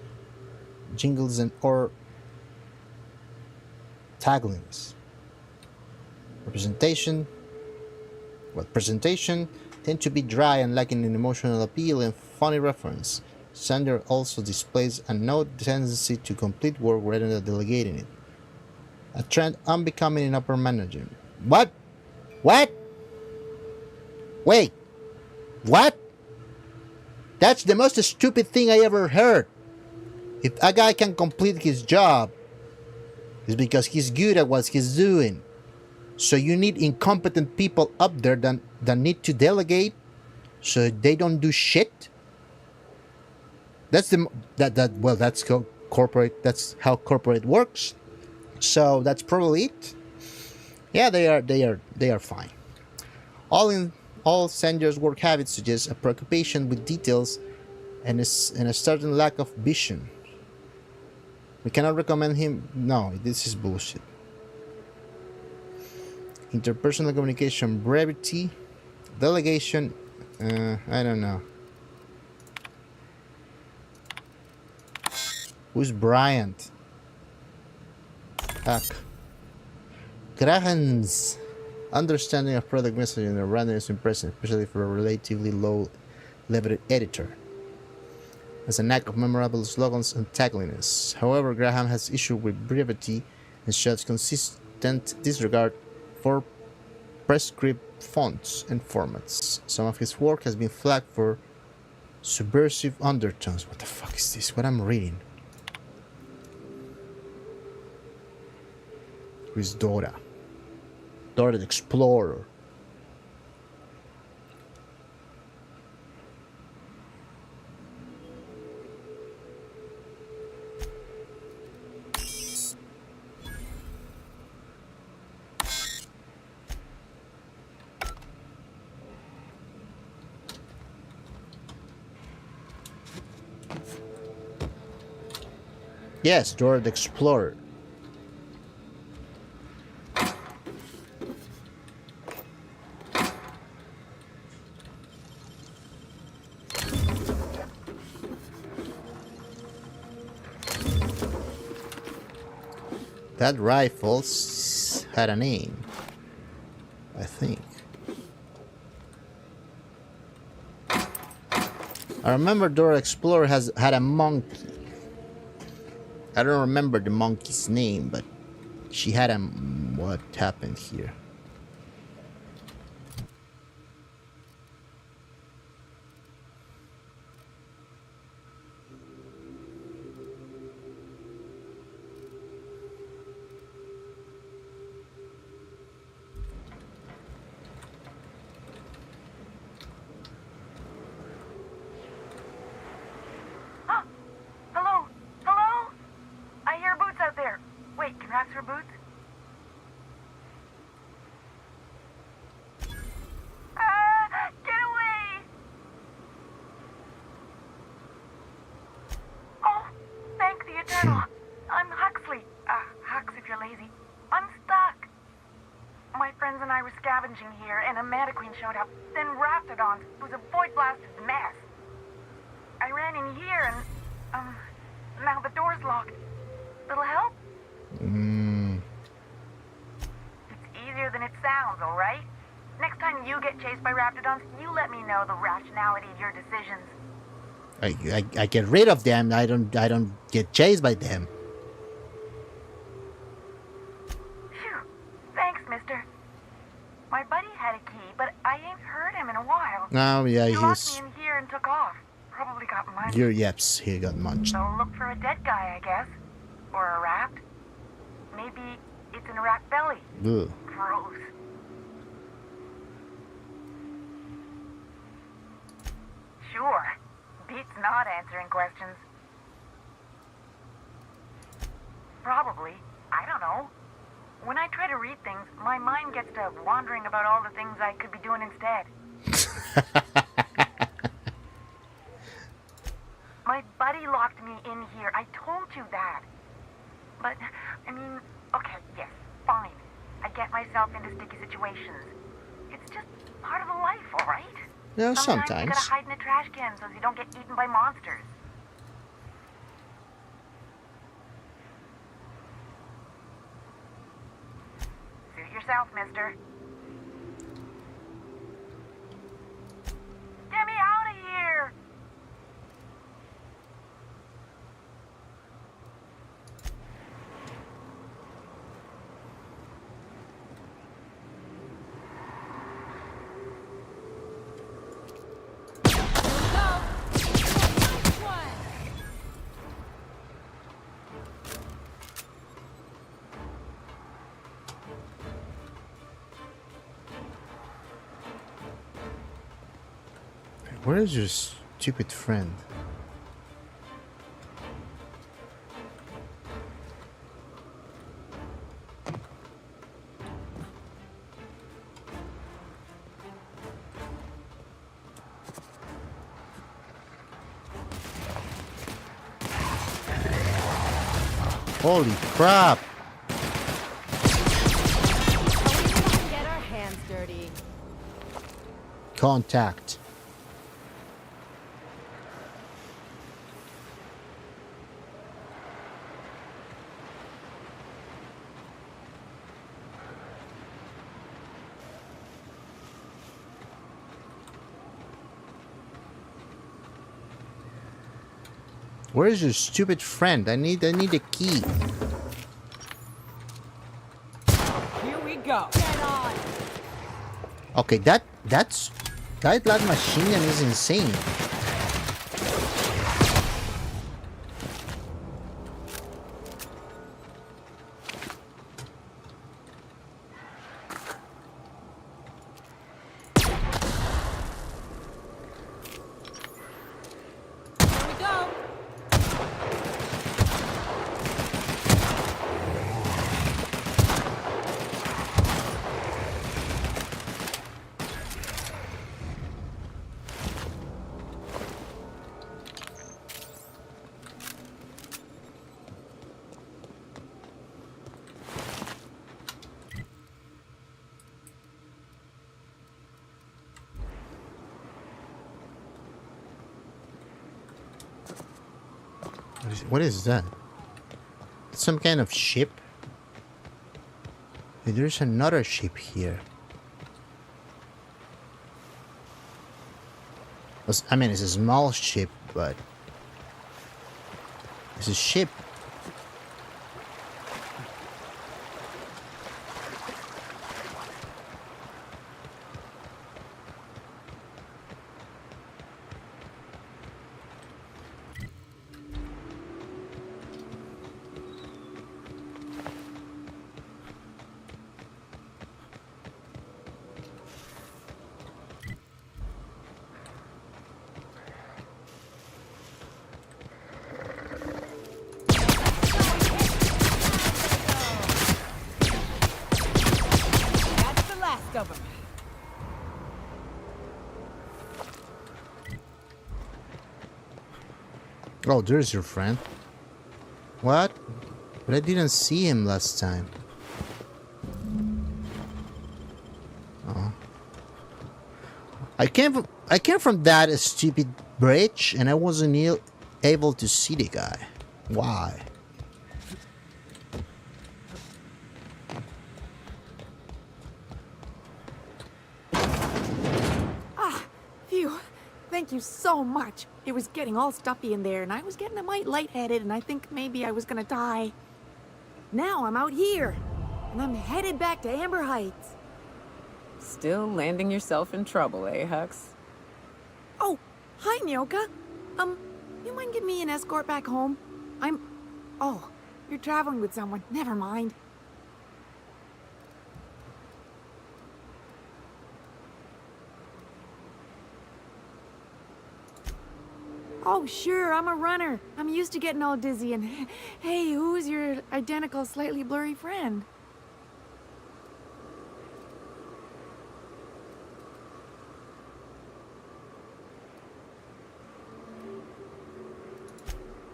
jingles, and or taglines. Presentation tend to be dry and lacking in emotional appeal and funny reference. Sander also displays a no tendency to complete work rather than delegating it. A trend unbecoming in upper management. What? Wait. What? That's the most stupid thing I ever heard. If a guy can complete his job, it's because he's good at what he's doing. So you need incompetent people up there that need to delegate so they don't do shit. That's corporate. That's how corporate works. So that's probably it. Yeah, they are fine. All Sander's work habits suggest a preoccupation with details and a certain lack of vision. We cannot recommend him. No, this is bullshit. Interpersonal communication, brevity, delegation. I don't know. Who's Bryant? Fuck. Graham's understanding of product messaging and random is impressive, especially for a relatively low-level editor. Has a knack of memorable slogans and taglines. However, Graham has issue with brevity and shows consistent disregard for prescribed fonts and formats. Some of his work has been flagged for subversive undertones. What the fuck is this? What I'm reading? Who's Dora? Dora the Explorer. Yes, Dora the Explorer. That rifle had a name, I think. I remember Dora Explorer had a monkey. I don't remember the monkey's name, but she had a... What happened here? Hello? Hello? I hear Boots out there. Wait, can Rax hear Boots? Get away! Oh, thank the Eternal. I'm Huxley. Hux if you're lazy. I'm stuck. My friends and I were scavenging here, and a Mana Queen showed up. Then Raptidons, who's a void-blasted mess. I ran in here and, now the door's locked. Little help? It's easier than it sounds, all right? Next time you get chased by Raptidons, you let me know the rationality of your decisions. I get rid of them. I don't get chased by them. Phew. Thanks, mister. My buddy had a key, but I ain't heard him in a while. Oh, yeah, he locked he's... me in here and took off. Probably got munched. Yeps, he got munched. So look for a dead guy, I guess. Or a rat. Maybe it's in a rat belly. Ugh. Gross. Sure. Beats not answering questions. Probably. I don't know. When I try to read things, my mind gets to wandering about all the things I could be doing instead. My buddy locked me in here. I told you that. But, I mean, okay, yes, fine. I get myself into sticky situations. It's just part of the life, all right? No, Sometimes sometimes. you gotta hide in a trash can so you don't get eaten by monsters. Suit yourself, mister. Get me out of here! Where is your stupid friend? Holy crap! Get our hands dirty. Contact. Where is your stupid friend? I need a key. Here we go. Get on. Okay, that machine gun is insane. What is that? Some kind of ship? There's another ship here. I mean, it's a small ship, but it's a ship. Oh, there's your friend. What? But I didn't see him last time. Oh. I came from that stupid bridge and I wasn't able to see the guy. Why? Phew. Thank you so much. It was getting all stuffy in there, and I was getting a mite lightheaded, and I think maybe I was gonna die. Now I'm out here, and I'm headed back to Amber Heights. Still landing yourself in trouble, eh, Hux? Oh, hi, Nyoka. You mind giving me an escort back home? Oh, you're traveling with someone. Never mind. Oh, sure, I'm a runner. I'm used to getting all dizzy and... Hey, who's your identical, slightly blurry friend?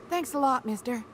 Thanks a lot, mister.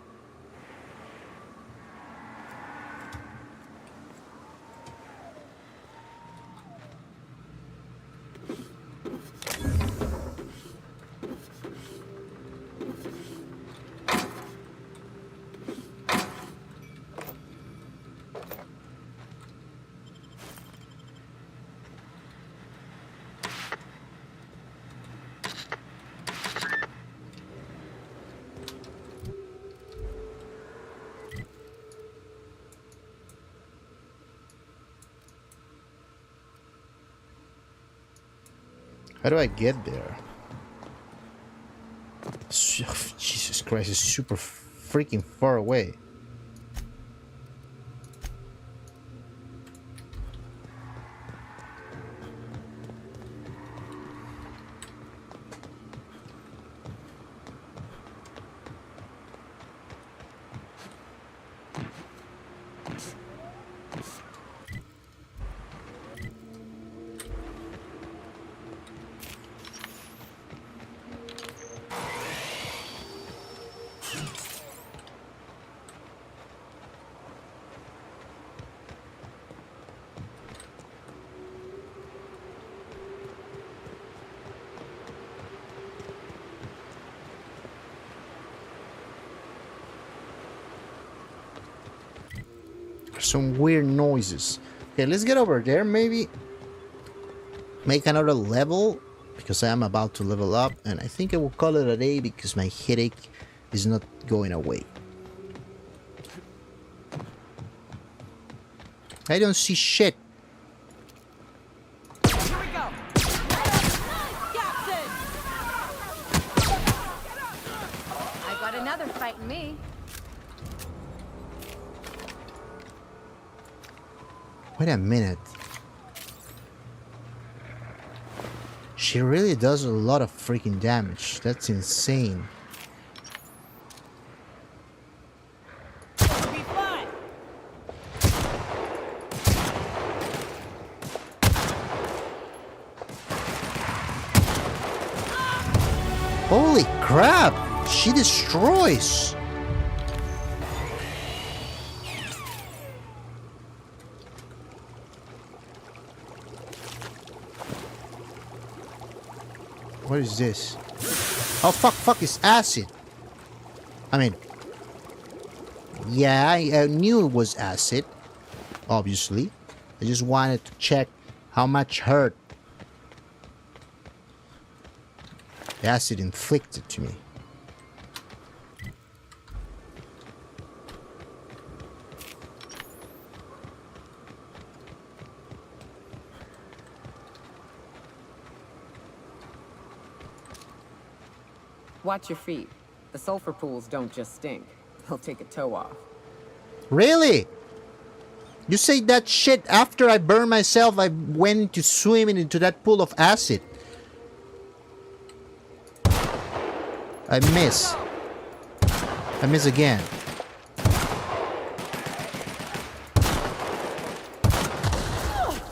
How do I get there? Jesus Christ, it's super freaking far away. Some weird noises. Okay, let's get over there. Maybe make another level because I am about to level up, and I think I will call it a day because my headache is not going away. I don't see shit. Here we go. I got another fighting me. Wait a minute. She really does a lot of freaking damage. That's insane. Holy crap! She destroys! What is this? Oh, fuck, it's acid. I mean, yeah, I knew it was acid, obviously. I just wanted to check how much hurt the acid inflicted to me. Watch your feet. The sulfur pools don't just stink. They'll take a toe off. Really? You say that shit after I burned myself. I went into swimming into that pool of acid. I miss. I miss again.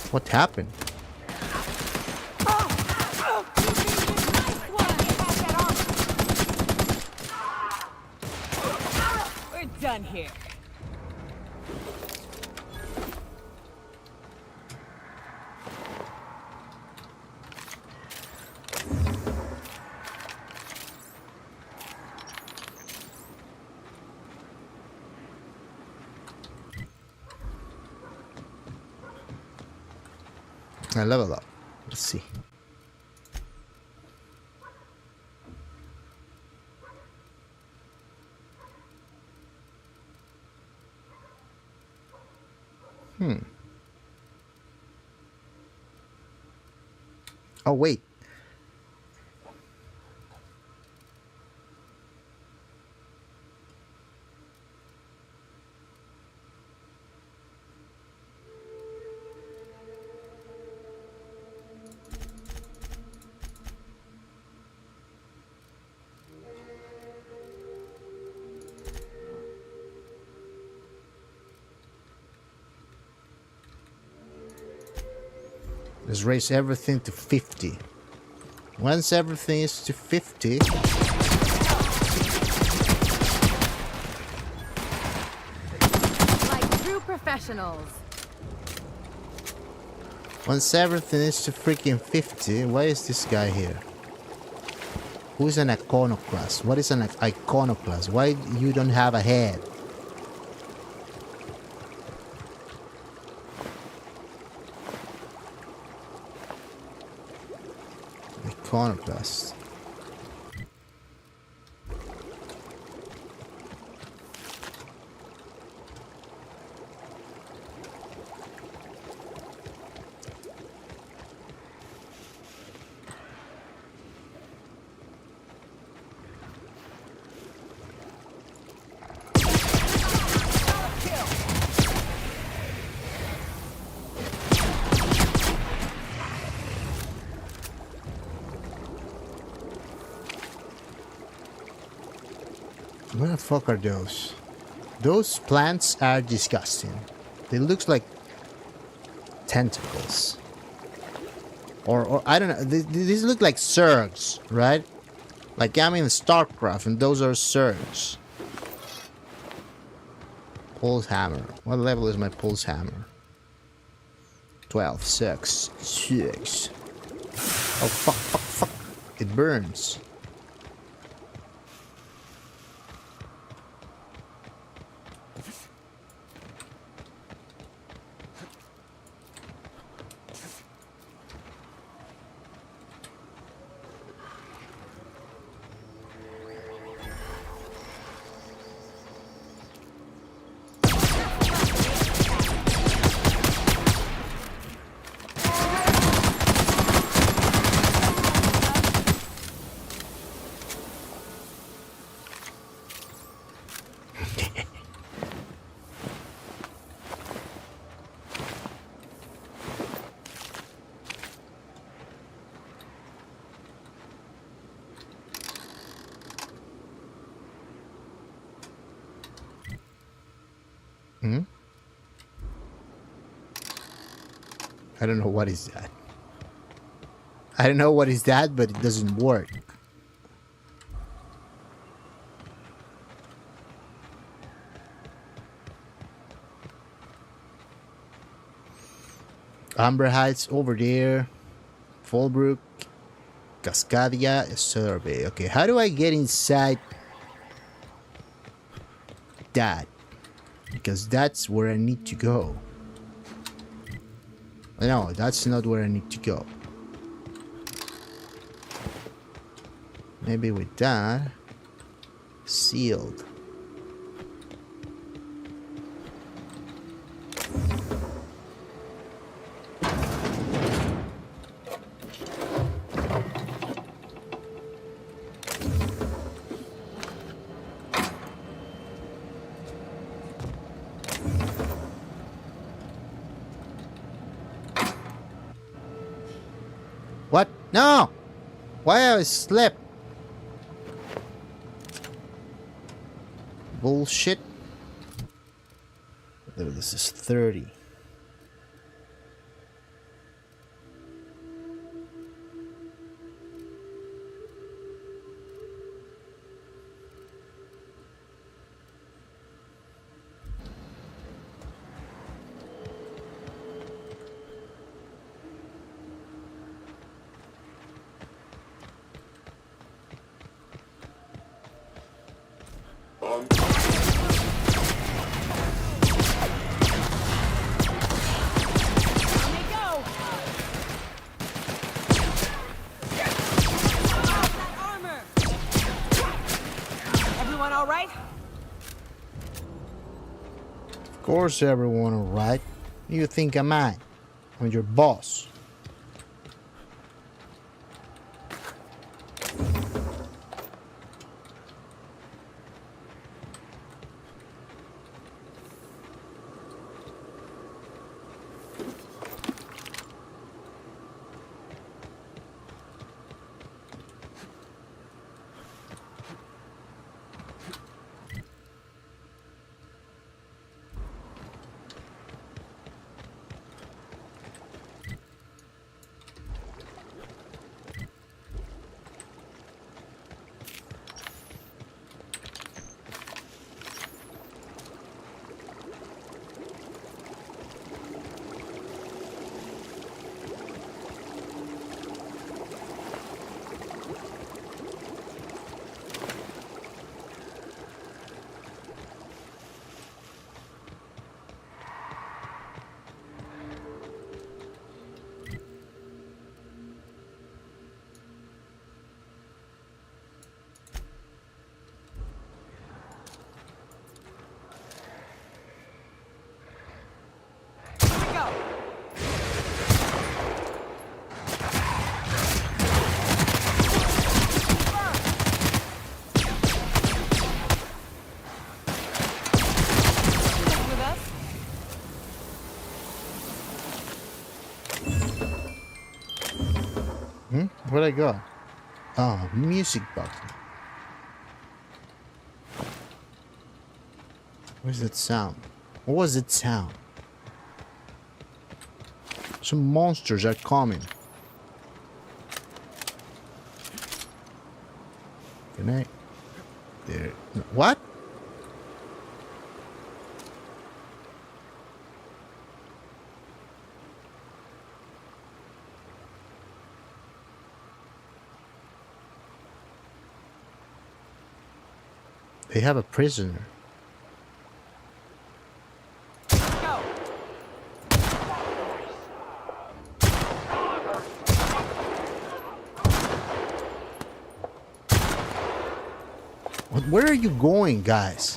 What happened? here. I level up. Let's see. Oh, wait. Let's raise everything to 50. Once everything is to 50, Like true professionals. once everything is to freaking 50, why is this guy here? Who's an iconoclast? What is an iconoclast? Why you don't have a head? Iconoclast. What the fuck are those? Those plants are disgusting. They look like tentacles. Or I don't know. These look like surgs, right? Like I'm in StarCraft and those are surgs. Pulse hammer. What level is my pulse hammer? 12, 6, 6. Oh fuck. It burns. I don't know what is that. I don't know what is that, but it doesn't work. Amber Heights over there. Fallbrook. Cascadia. A survey. Okay, how do I get inside that? Because that's where I need to go. No, that's not where I need to go. Maybe with that. Sealed. What? No! Why I slept? Bullshit. This is 30. Of course, everyone alright. Who you think am I? I'm your boss. What I got? Oh, music button. Where's that sound? What was that sound? Some monsters are coming. Can I? There. What? They have a prisoner. Where are you going, guys?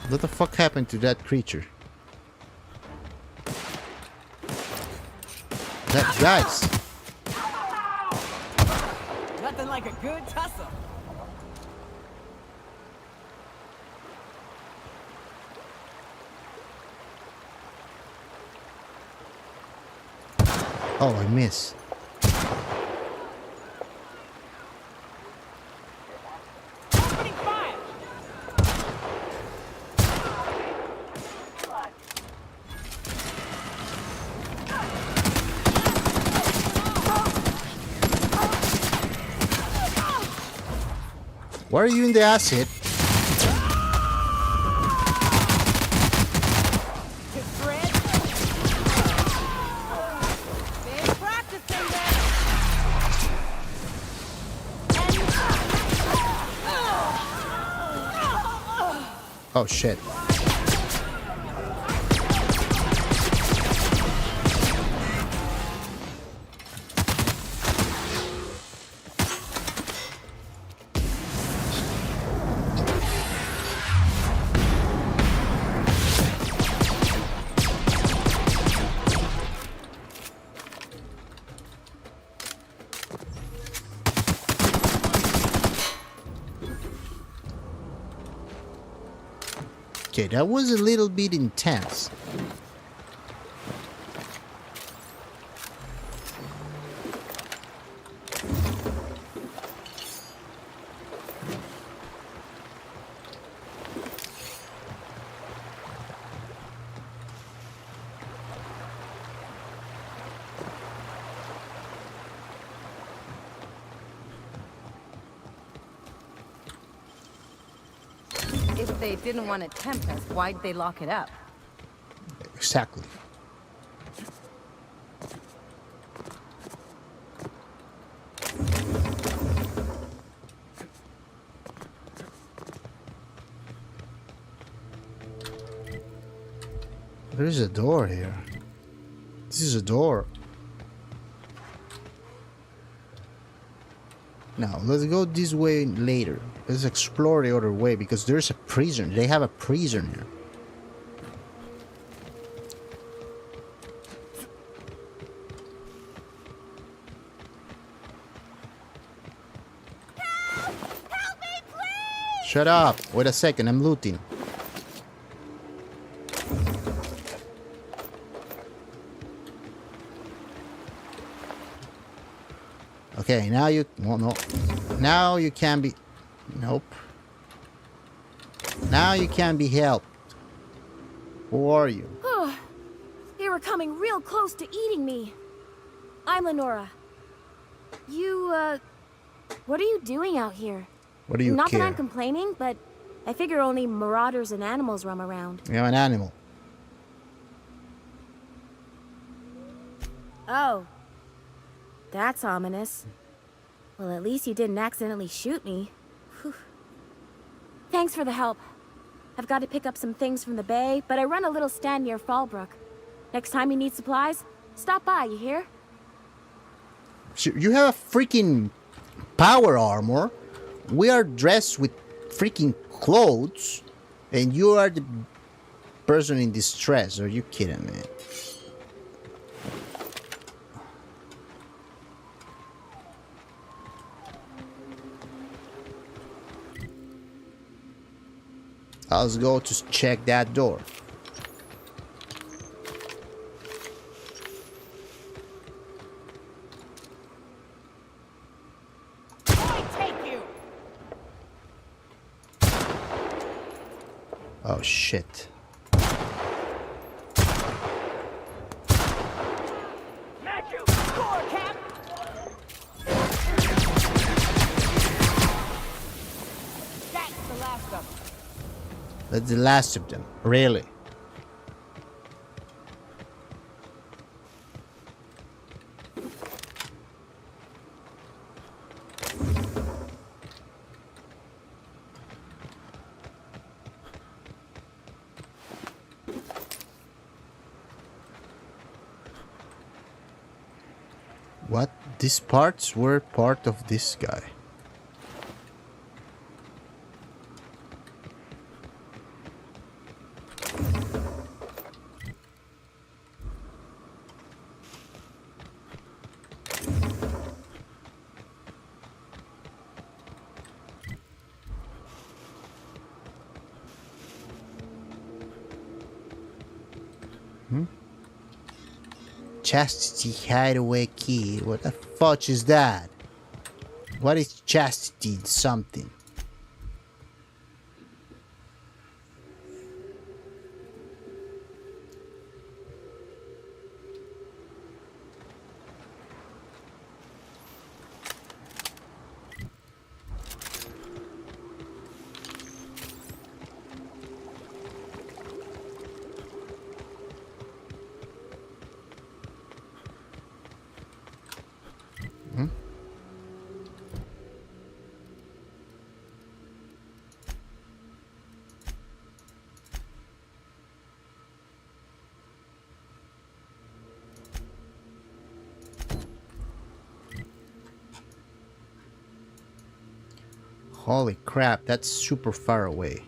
What the fuck happened to that creature? That guys. Nothing like a good tussle. Oh, I missed. Why are you in the acid? Oh shit. Okay, that was a little bit intense. If they didn't want to tempt us, why'd they lock it up? Exactly. There is a door here. This is a door. Now, let's go this way later. Let's explore the other way because there's a prison. They have a prison here. Help me, please! Shut up. Wait a second. I'm looting. Okay, now you... Well, no. Now you can be... Nope. Now you can be helped. Who are you? They were coming real close to eating me. I'm Lenora. You, what are you doing out here? What do you Not care? that I'm complaining, but I figure only marauders and animals roam around. I'm an animal. Oh. That's ominous. Well, at least you didn't accidentally shoot me. Whew. Thanks for the help. I've got to pick up some things from the bay, but I run a little stand near Fallbrook. Next time you need supplies, stop by, you hear? You have a freaking power armor. We are dressed with freaking clothes. And you are the person in distress. Are you kidding me? Let's go to check that door. Oh shit. That's the last of them. Really? What? These parts were part of this guy. Chastity hideaway key. What the fudge is that? What is chastity something? Holy crap, that's super far away.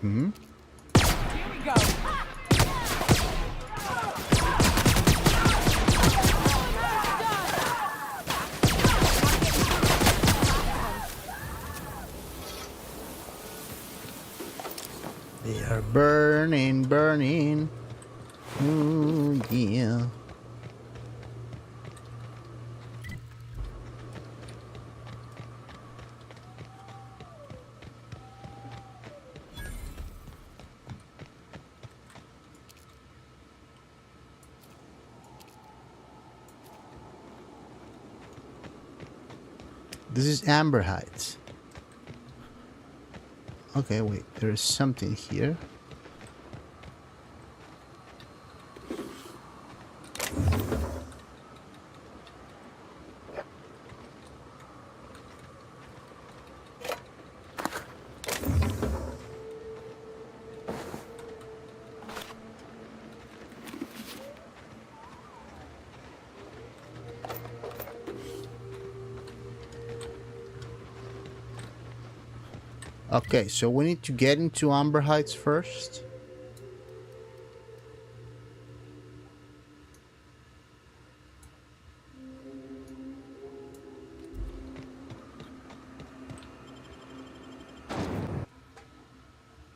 Hmm? Here we go. They are burning, burning. Ooh, yeah. This is Amber Heights. Okay, wait, there is something here. Okay, so we need to get into Amber Heights first.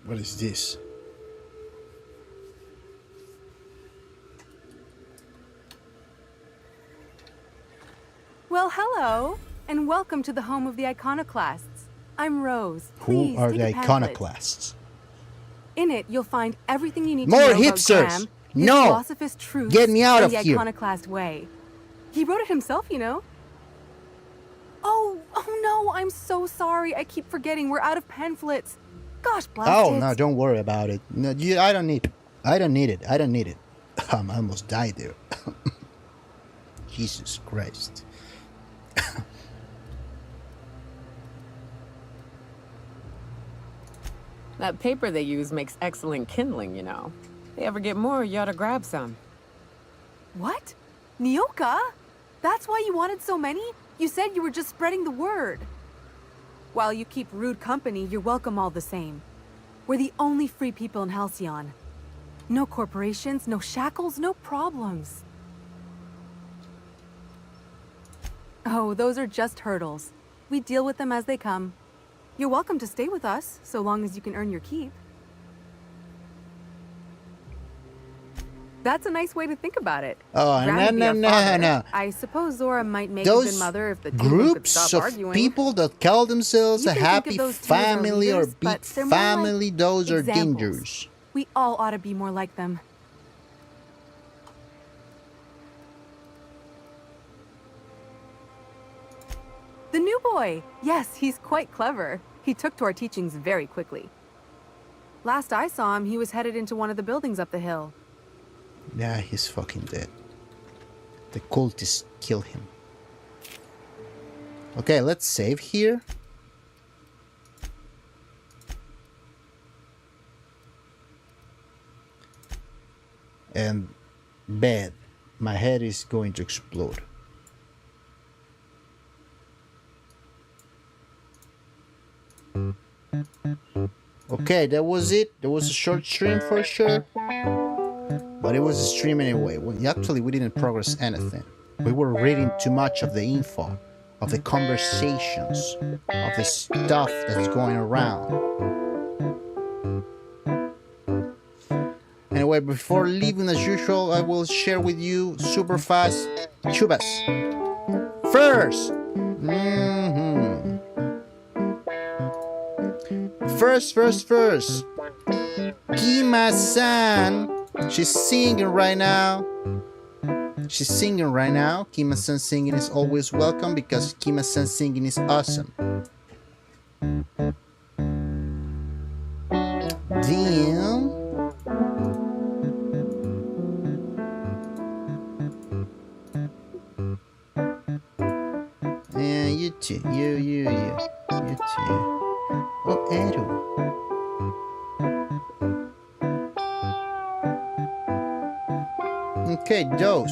What is this? Well, hello, and welcome to the home of the iconoclasts. I'm Rose. Who Please are take the a pamphlet. iconoclasts? In it, you'll find everything you need More to know hipsters! about Graham, his No! philosophist truths, Get me out and of the here! iconoclast way. He wrote it himself, you know. Oh no, I'm so sorry. I keep forgetting. We're out of pamphlets. Gosh, blast Oh, it. no, don't worry about it. No, I don't need it. I don't need it. I don't need it. I almost died there. Jesus Christ. That paper they use makes excellent kindling, you know. If they ever get more, you ought to grab some. What? Nyoka? That's why you wanted so many? You said you were just spreading the word. While you keep rude company, you're welcome all the same. We're the only free people in Halcyon. No corporations, no shackles, no problems. Oh, those are just hurdles. We deal with them as they come. You're welcome to stay with us, so long as you can earn your keep. That's a nice way to think about it. Oh, no. I suppose Zora might make a good Those mother if the two of them could groups stop of arguing. people that call themselves You a can think of happy those two as our family or leaders, big but they're more like family, those are examples. dangerous. We all ought to be more like them. The new boy! Yes, he's quite clever. He took to our teachings very quickly. Last I saw him, he was headed into one of the buildings up the hill. Yeah, he's fucking dead. The cultists kill him. Okay, let's save here. And bad. My head is going to explode. Okay, that was it. That was a short stream for sure. But it was a stream anyway. Well, actually, we didn't progress anything. We were reading too much of the info, of the conversations, of the stuff that's going around. Anyway, before leaving as usual, I will share with you super fast chubas. First! First. Kima-san. She's singing right now. Kima-san singing is always welcome because Kima-san singing is awesome. Damn. Yeah, you too. You too. Oh, Edo. Okay, those.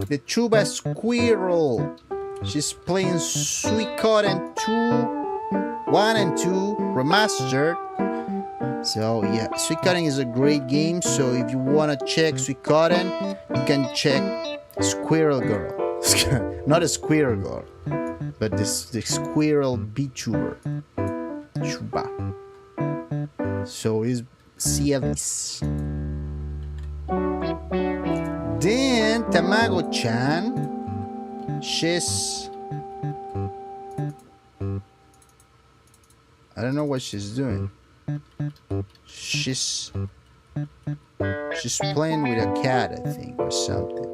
The Chuba Squirrel. She's playing Suikoden 1 and 2 remastered. So yeah, Suikoden is a great game. So if you wanna check Suikoden, you can check Squirrel Girl. Not a Squirrel Girl, but the Squirrel VTuber. Chuba. So is Cielis. Then Tamago-chan, she's, I don't know what she's doing. She's playing with a cat, I think, or something.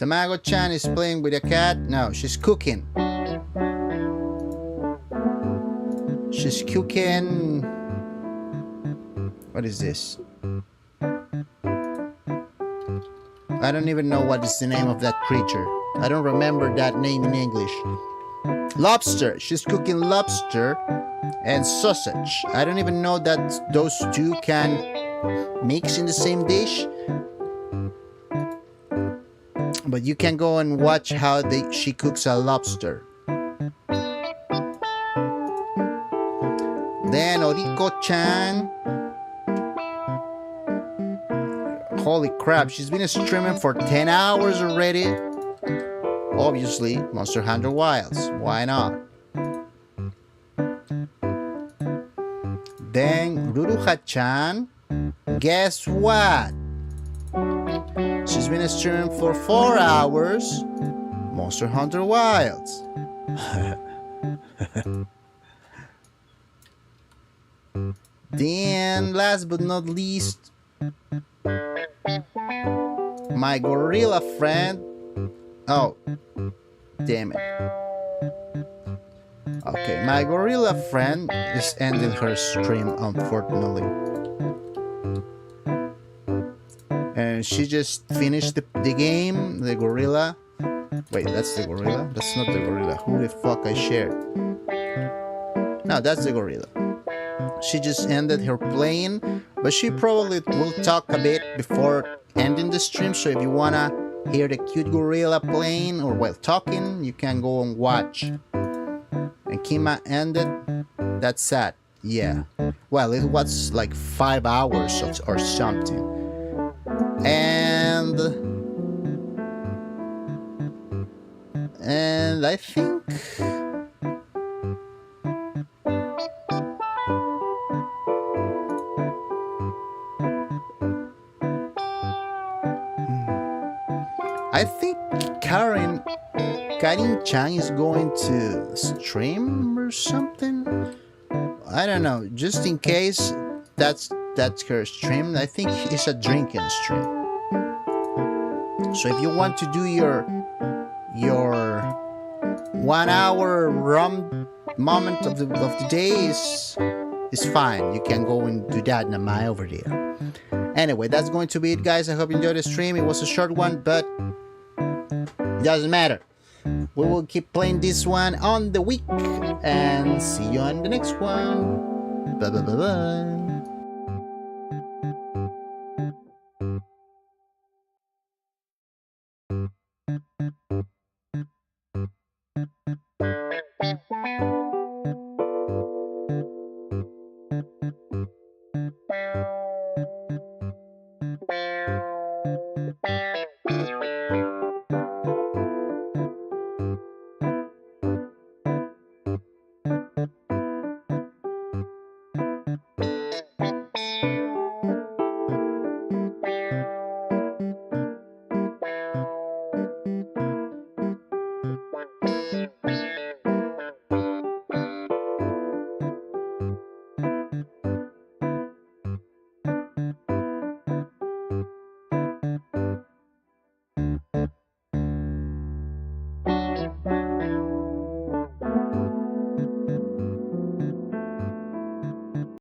Tamago-chan is playing with a cat. No, she's cooking. She's cooking. What is this? I don't even know what is the name of that creature. I don't remember that name in English. Lobster. She's cooking lobster and sausage. I don't even know that those two can mix in the same dish. But you can go and watch how she cooks a lobster. Then Oriko-chan. Holy crap, she's been streaming for 10 hours already. Obviously, Monster Hunter Wilds. Why not? Then Ruruha-chan. Guess what? She's been streaming for 4 hours. Monster Hunter Wilds. Then, last but not least, my gorilla friend. Oh, damn it. Okay, my gorilla friend is ending her stream, unfortunately. And she just finished the game, the gorilla. Wait, that's the gorilla? That's not the gorilla. Who the fuck I shared? No, that's the gorilla. She just ended her playing, but she probably will talk a bit before ending the stream. So if you wanna hear the cute gorilla playing or while talking, you can go and watch. And Kima ended. That's sad. Yeah. Well, it was like 5 hours or something. And I think Karin Chang is going to stream or something. I don't know. Just in case that's her stream. I think it's a drinking stream. So if you want to do your 1 hour rum moment of the day is fine. You can go and do that, Namai, over there. Anyway, that's going to be it, guys. I hope you enjoyed the stream. It was a short one, but it doesn't matter. We will keep playing this one on the week, and see you on the next one. Bye bye bye bye.